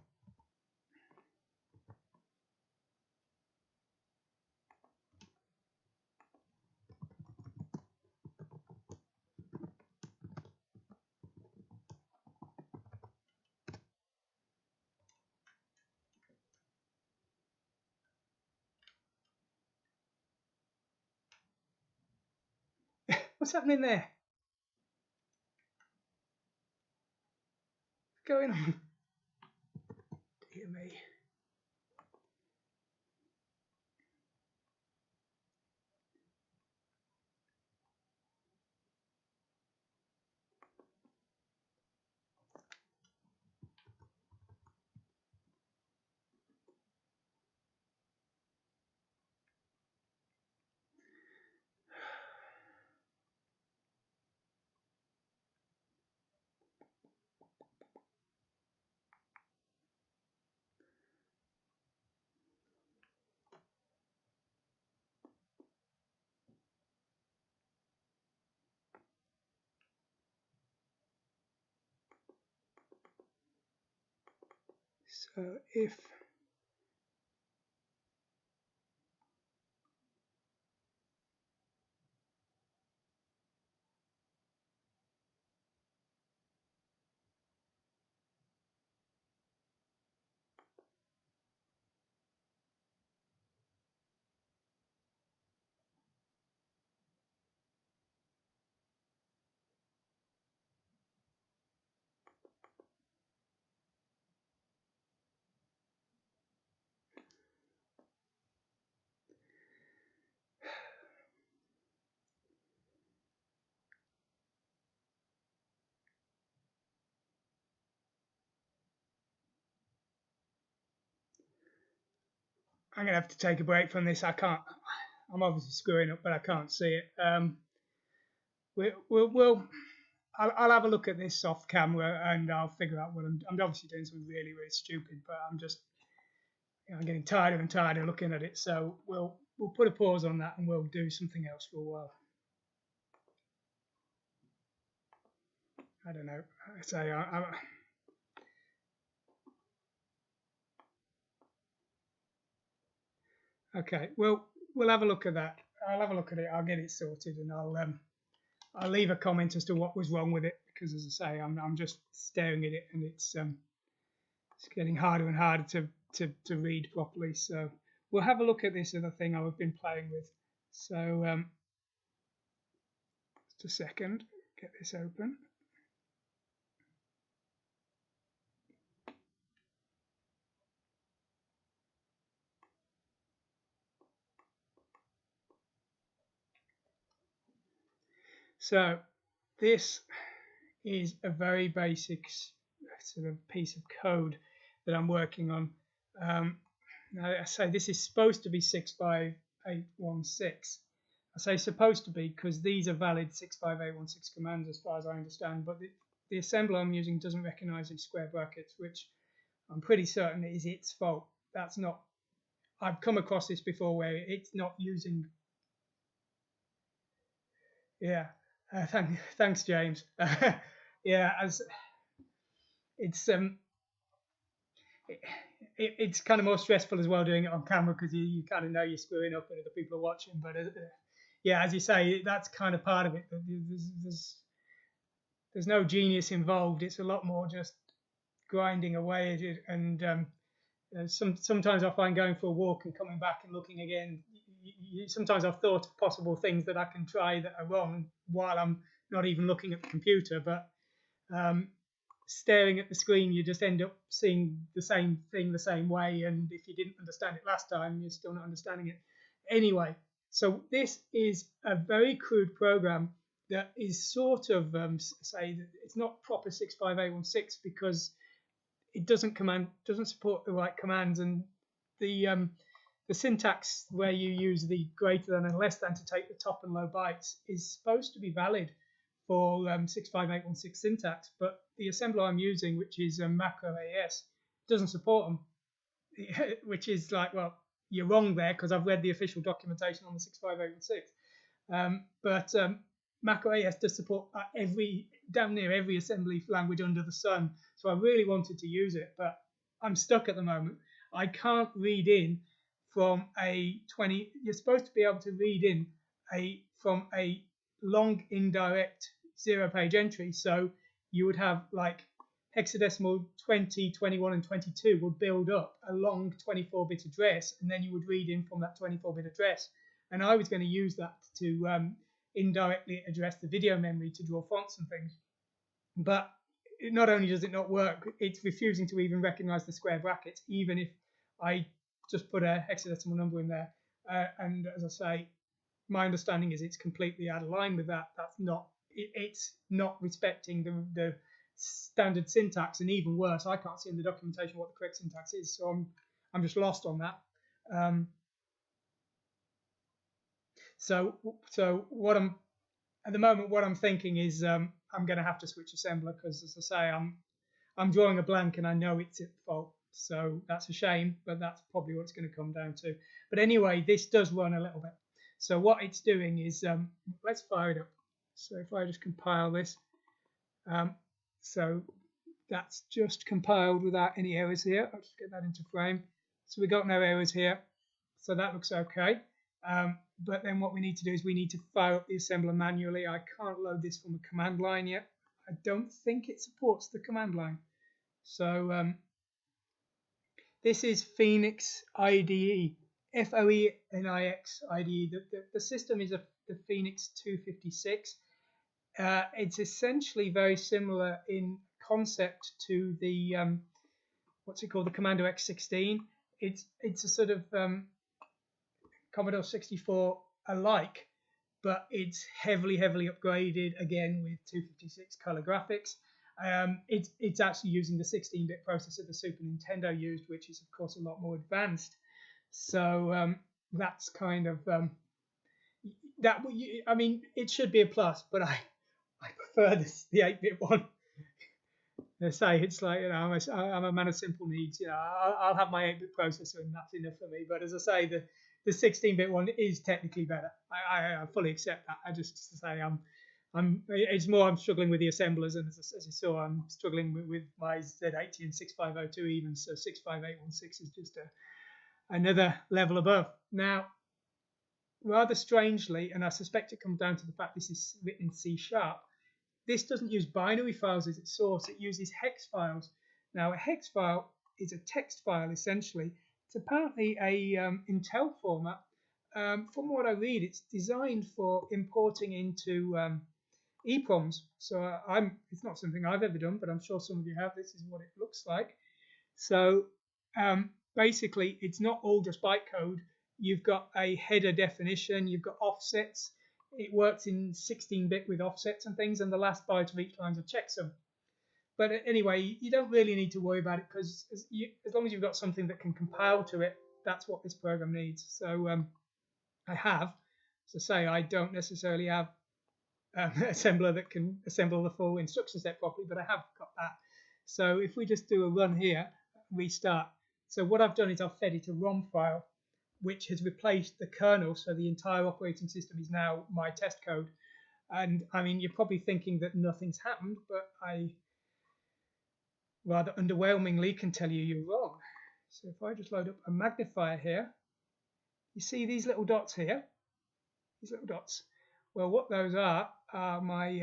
What's happening there? What's going on? Dear me. So I'm gonna have to take a break from this. I can't. I'm obviously screwing up, but I can't see it. We'll I'll have a look at this off camera and I'll figure out what I'm obviously doing something really, really stupid, but I'm just, I'm getting tired and tired of looking at it. So we'll put a pause on that and we'll do something else for a while. I don't know. I say okay. We'll have a look at that. I'll have a look at it. I'll get it sorted and I'll leave a comment as to what was wrong with it because, as I say, I'm just staring at it and it's getting harder and harder to read properly. So we'll have a look at this other thing I've been playing with. So just a second, get this open. So this is a very basic sort of piece of code that I'm working on. Now I say this is supposed to be 65816. I say supposed to be because these are valid 65816 commands as far as I understand, but the assembler I'm using doesn't recognize these square brackets, which I'm pretty certain is its fault. That's not, I've come across this before where it's not using, yeah, thanks James. Yeah, as it's it's kind of more stressful as well doing it on camera because you kind of know you're screwing up and other people are watching. But yeah, as you say, that's kind of part of it. There's no genius involved. It's a lot more just grinding away at it. And sometimes I find going for a walk and coming back and looking again. Sometimes I've thought of possible things that I can try that are wrong while I'm not even looking at the computer. But staring at the screen, you just end up seeing the same thing the same way. And if you didn't understand it last time, you're still not understanding it. Anyway, so this is a very crude program that is sort of, say, it's not proper 65816 because it doesn't support the right commands, and the syntax where you use the greater than and less than to take the top and low bytes is supposed to be valid for 65816 syntax, but the assembler I'm using, which is macro AS, doesn't support them, which is like, well, you're wrong there because I've read the official documentation on the 65816. But macro AS does support damn near every assembly language under the sun. So I really wanted to use it, but I'm stuck at the moment. I can't read in from a 20. You're supposed to be able to read in from a long indirect 0-page entry. So you would have like hexadecimal 20, 21, and 22 would build up a long 24-bit address, and then you would read in from that 24-bit address. And I was going to use that to indirectly address the video memory to draw fonts and things. But not only does it not work, it's refusing to even recognize the square brackets, even if I just put a hexadecimal number in there. And as I say, my understanding is it's completely out of line with that. It's not respecting the standard syntax, and even worse, I can't see in the documentation what the correct syntax is. So I'm just lost on that. So what I'm at the moment, what I'm thinking is I'm going to have to switch assembler because, as I say, I'm drawing a blank and I know it's at fault. So that's a shame, but that's probably what it's going to come down to. But anyway, this does run a little bit. So what it's doing is, let's fire it up. So if I just compile this, so that's just compiled without any errors here. I'll just get that into frame. So we got no errors here. So that looks okay. But then what we need to do is we need to fire up the assembler manually. I can't load this from a command line yet. I don't think it supports the command line. So this is Phoenix IDE, Phoenix IDE. The system is the Phoenix 256. It's essentially very similar in concept to the what's it called, the Commando X16. It's a sort of Commodore 64 alike, but it's heavily upgraded again with 256 color graphics. It's actually using the 16-bit processor the Super Nintendo used, which is of course a lot more advanced. So that's kind of that. I mean, it should be a plus, but I prefer the 8-bit one. I say it's like, you know, I'm a man of simple needs. You know, I'll have my 8-bit processor and that's enough for me. But as I say, the 16-bit one is technically better. I fully accept that. I just say it's more I'm struggling with the assemblers, and as you saw, I'm struggling with my Z80 and 6502 even. So 65816 is just another level above. Now, rather strangely, and I suspect it comes down to the fact this is written in C#. This doesn't use binary files as its source, it uses hex files. Now, a hex file is a text file, essentially. It's apparently a Intel format. From what I read, it's designed for importing into EPROMs. So it's not something I've ever done, but I'm sure some of you have. This is what it looks like. So basically, it's not all just bytecode. You've got a header definition, you've got offsets. It works in 16-bit with offsets and things, and the last byte of each line is a checksum. But anyway, you don't really need to worry about it because as long as you've got something that can compile to it, that's what this program needs. So I have, as I say, I don't necessarily have an assembler that can assemble the full instruction set properly, but I have got that. So if we just do a run here, restart. So what I've done is I've fed it a ROM file, which has replaced the kernel, so the entire operating system is now my test code. And I mean, you're probably thinking that nothing's happened, but I rather underwhelmingly can tell you you're wrong. So if I just load up a magnifier here, you see these little dots here, these little dots. Well, what those are my,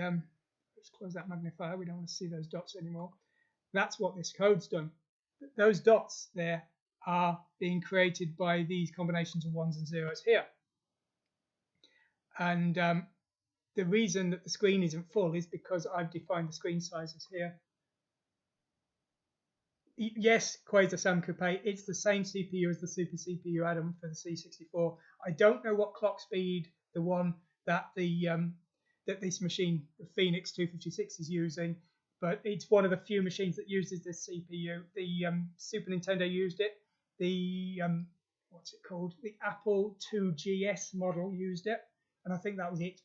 let's close that magnifier, we don't want to see those dots anymore. That's what this code's done. Those dots there are being created by these combinations of ones and zeros here. And the reason that the screen isn't full is because I've defined the screen sizes here. Yes, Quasar Sam Coupe, it's the same CPU as the Super CPU Atom for the C64. I don't know what clock speed the one that that this machine, the Phoenix 256, is using, but it's one of the few machines that uses this CPU. The Super Nintendo used it. The what's it called? The Apple IIGS model used it, and I think that was it.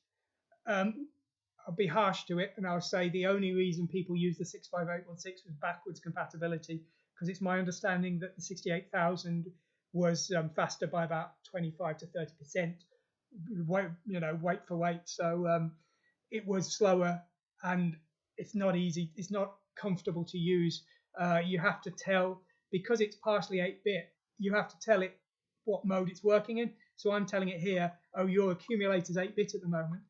I'll be harsh to it, and I'll say the only reason people use the 65816 was backwards compatibility, because it's my understanding that the 68000 was faster by about 25 to 30%, weight for weight. So it was slower, and it's not easy. It's not comfortable to use. You have to tell, because it's partially 8-bit, you have to tell it what mode it's working in. So I'm telling it here, oh, your accumulator's 8-bit at the moment.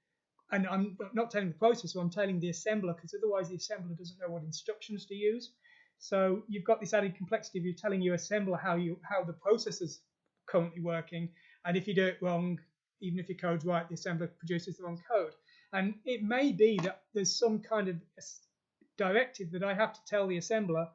And I'm not telling the processor, I'm telling the assembler, because otherwise the assembler doesn't know what instructions to use. So you've got this added complexity of you telling your assembler how the processor's currently working. And if you do it wrong, even if your code's right, the assembler produces the wrong code. And it may be that there's some kind of directive that I have to tell the assembler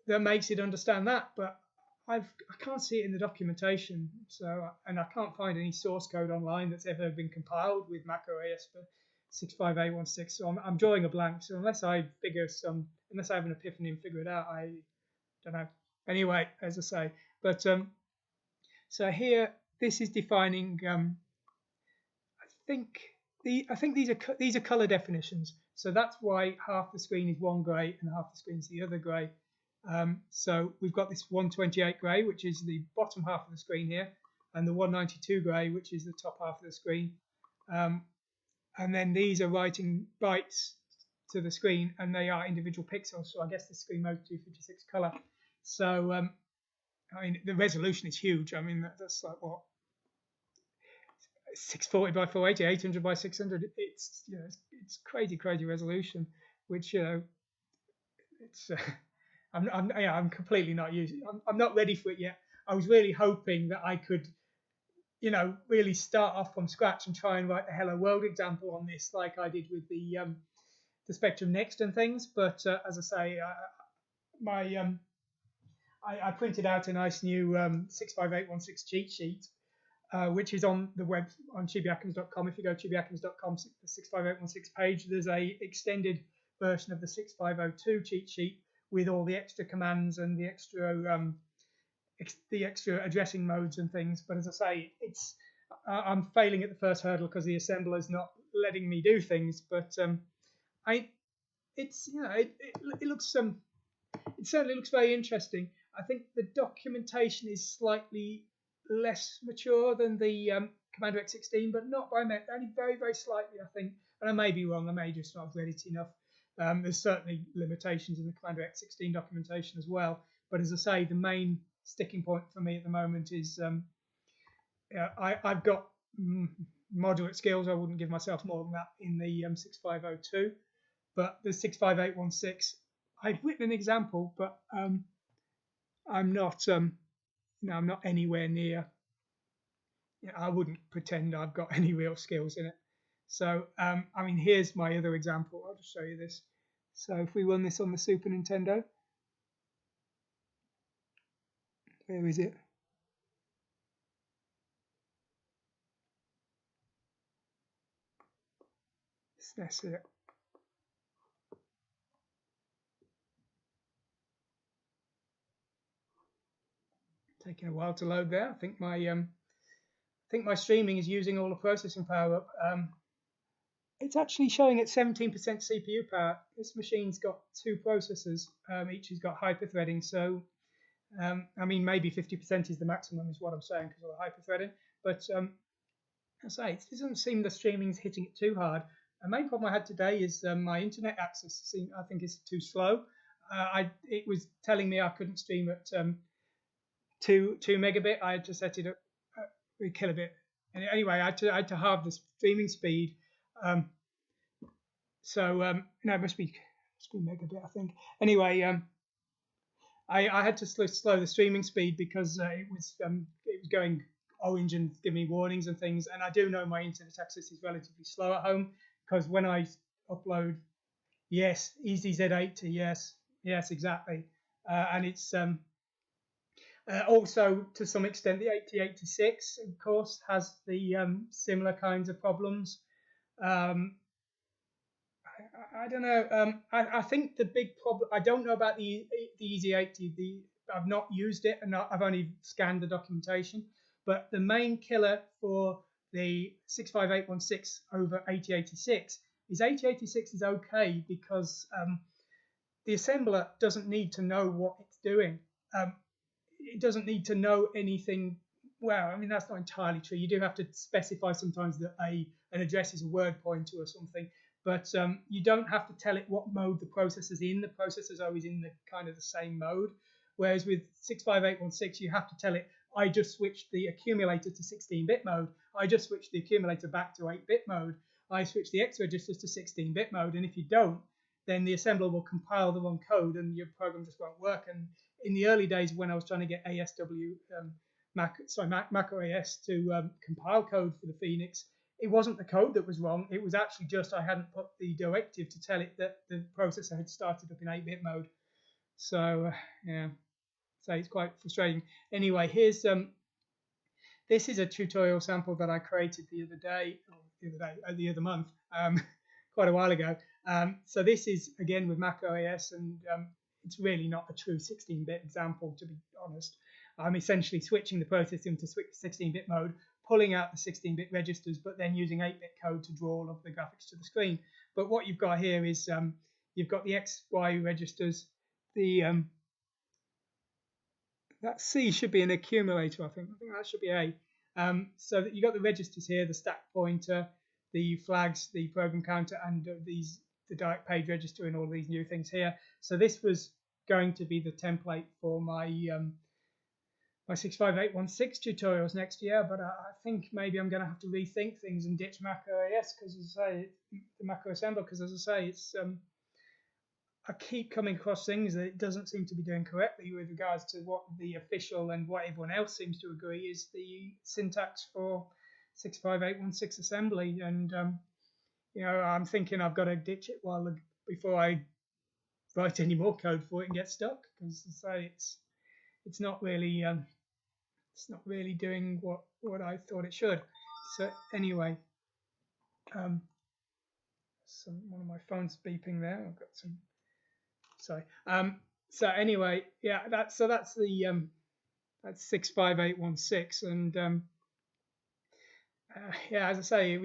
that makes it understand that, but I can't see it in the documentation. So, and I can't find any source code online that's ever been compiled with macOS for 65816. So I'm drawing a blank. So unless I have an epiphany and figure it out, I don't know. Anyway, as I say, but so here this is defining. I think these are color definitions. So that's why half the screen is one grey and half the screen is the other grey. So we've got this 128 grey, which is the bottom half of the screen here, and the 192 grey, which is the top half of the screen. And then these are writing bytes to the screen, and they are individual pixels. So I guess the screen mode 256 color. So I mean, the resolution is huge. I mean, that's like what, 640 by 480, 800 by 600. It's it's crazy resolution, which it's. I'm completely not using. I'm not ready for it yet. I was really hoping that I could, really start off from scratch and try and write a Hello World example on this, like I did with the Spectrum Next and things. But as I say, I printed out a nice new 65816 cheat sheet, which is on the web on chibiackams.com. If you go to chibiackams.com, the 65816 page, there's a extended version of the 6502 cheat sheet with all the extra commands and the extra the extra addressing modes and things. But as I say, I'm failing at the first hurdle because the assembler's not letting me do things. But it's it looks it certainly looks very interesting. I think the documentation is slightly less mature than the Commander X16, but not by much, only very, very slightly, I think. And I may be wrong, I may just not have read it enough. There's certainly limitations in the Commander X16 documentation as well. But as I say, the main sticking point for me at the moment is I've got moderate skills. I wouldn't give myself more than that in the 6502. But the 65816, I've written an example, but I'm not I'm not anywhere near. I wouldn't pretend I've got any real skills in it. So I mean, here's my other example. I'll just show you this. So if we run this on the Super Nintendo, where is it? That's it. Taking a while to load there. I think my streaming is using all the processing power up. It's actually showing at 17% CPU power. This machine's got 2 processors. Each has got hyperthreading. So I mean, maybe 50% is the maximum, is what I'm saying, because of the hyperthreading. But I say it doesn't seem the streaming's hitting it too hard. The main problem I had today is my internet access. I think is too slow. It was telling me I couldn't stream at 2 megabit. I had to set it up a kilobit. And anyway, I had to halve the streaming speed. No, it must be megabit, I think. Anyway, I had to slow the streaming speed because it was going orange and giving me warnings and things. And I do know my internet access is relatively slow at home because when I upload, yes, EasyZ80, yes, exactly, and it's also to some extent the 8086, of course, has the similar kinds of problems. I don't know. I think the big problem. I don't know about the Easy80. I've not used it, and I've only scanned the documentation. But the main killer for the 65816 over 8086 is 8086 is okay because the assembler doesn't need to know what it's doing. It doesn't need to know anything. Well, I mean, that's not entirely true. You do have to specify sometimes that an address is a word pointer or something. But you don't have to tell it what mode the processor's in. The processor's always in the kind of the same mode. Whereas with 65816, you have to tell it, I just switched the accumulator to 16-bit mode. I just switched the accumulator back to 8-bit mode. I switched the X registers to 16-bit mode. And if you don't, then the assembler will compile the wrong code and your program just won't work. And in the early days when I was trying to get ASW, Mac OS to compile code for the Phoenix, it wasn't the code that was wrong. It was actually just I hadn't put the directive to tell it that the processor had started up in 8-bit mode. So yeah, so it's quite frustrating. Anyway, here's this is a tutorial sample that I created the other month, quite a while ago. So this is again with Mac OS, and it's really not a true 16-bit example, to be honest. I'm essentially switching the processor into 16-bit mode, pulling out the 16-bit registers, but then using 8-bit code to draw all of the graphics to the screen. But what you've got here is you've got the X, Y registers. The that C should be an accumulator, I think. I think that should be A. So that you've got the registers here, the stack pointer, the flags, the program counter, and the direct page register, and all these new things here. So this was going to be the template for my 65816 tutorials next year, but I think maybe I'm going to have to rethink things and ditch Mac OS because, as I say, the Mac OS assembler, because as I say, it's I keep coming across things that it doesn't seem to be doing correctly with regards to what the official and what everyone else seems to agree is the syntax for 65816 assembly, and I'm thinking I've got to ditch it before I write any more code for it and get stuck, because as I say, it's not really doing what I thought it should. So anyway, one of my phone's beeping there. I've got some. Sorry. So anyway, yeah. That's the That's 65816, and yeah, as I say,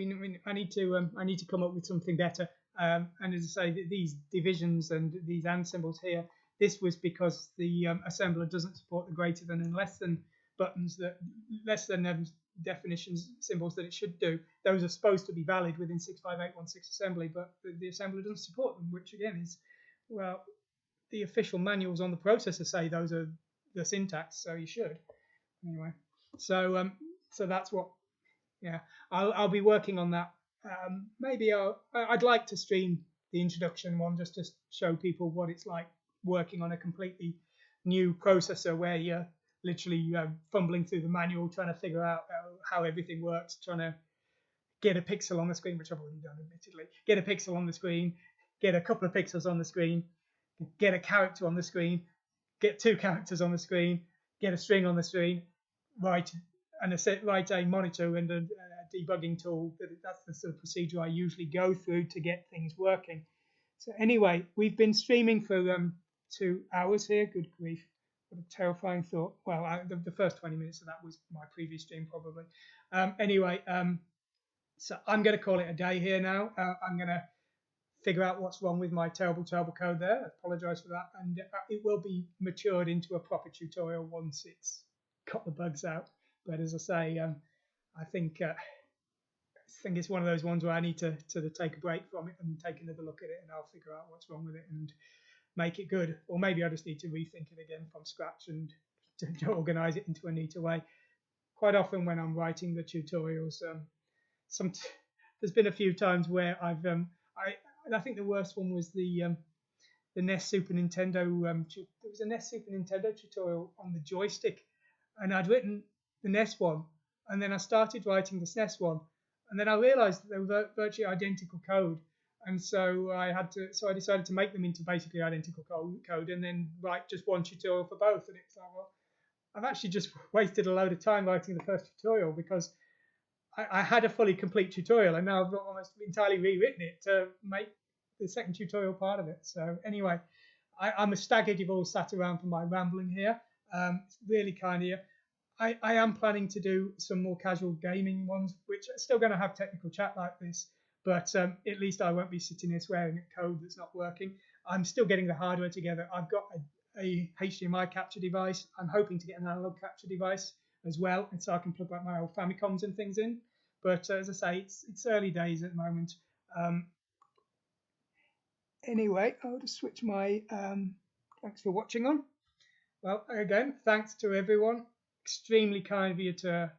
I need to come up with something better. And as I say, these divisions and these and symbols here, this was because the assembler doesn't support the greater than and less than buttons, that less than definitions symbols that it should do. Those are supposed to be valid within 65816 assembly, but the assembler doesn't support them, which again is, well, the official manuals on the processor say those are the syntax, so you should. Anyway, so that's what, yeah, I'll be working on that. Maybe I'd like to stream the introduction one just to show people what it's like working on a completely new processor where you're literally fumbling through the manual, trying to figure out how everything works, trying to get a pixel on the screen, which I've already done, admittedly. Get a pixel on the screen, get a couple of pixels on the screen, get a character on the screen, get two characters on the screen, get a string on the screen, write a monitor and a debugging tool. That's the sort of procedure I usually go through to get things working. So anyway, we've been streaming for 2 hours here. Good grief, what a terrifying thought. Well, the first 20 minutes of that was my previous stream probably. Anyway, so I'm going to call it a day here now. I'm going to figure out what's wrong with my terrible code there. I apologize for that, and it will be matured into a proper tutorial once it's got the bugs out. But as I say, I think it's one of those ones where I need to take a break from it and take another look at it, and I'll figure out what's wrong with it and make it good. Or maybe I just need to rethink it again from scratch and to organize it into a neater way. Quite often when I'm writing the tutorials, there's been a few times where I think the worst one was the NES Super Nintendo. There was a NES Super Nintendo tutorial on the joystick, and I'd written the NES one, and then I started writing the SNES one, and then I realised that they were virtually identical code, and so I decided to make them into basically identical code, and then write just one tutorial for both. And it's like, well, I've actually just wasted a load of time writing the first tutorial because I had a fully complete tutorial, and now I've almost entirely rewritten it to make the second tutorial part of it. So anyway, I'm staggered you've all sat around for my rambling here. It's really kind of you. I am planning to do some more casual gaming ones, which are still going to have technical chat like this, but at least I won't be sitting here swearing at code that's not working. I'm still getting the hardware together. I've got a HDMI capture device. I'm hoping to get an analog capture device as well, and so I can plug like my old Famicoms and things in. But as I say, it's early days at the moment. Anyway, I'll just switch my thanks for watching on. Well, again, thanks to everyone. Extremely kind of you to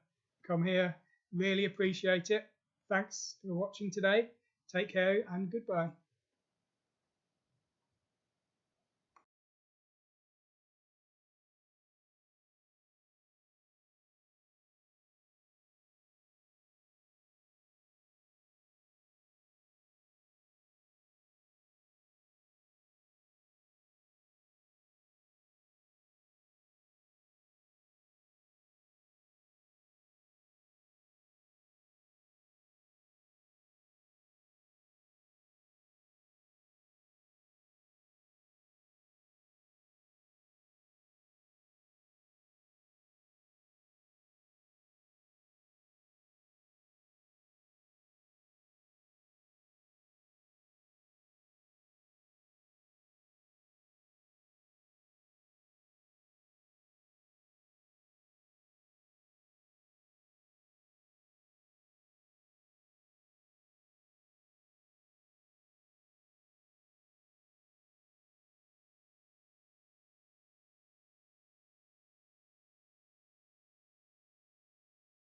come here. Really appreciate it. Thanks for watching today. Take care and goodbye.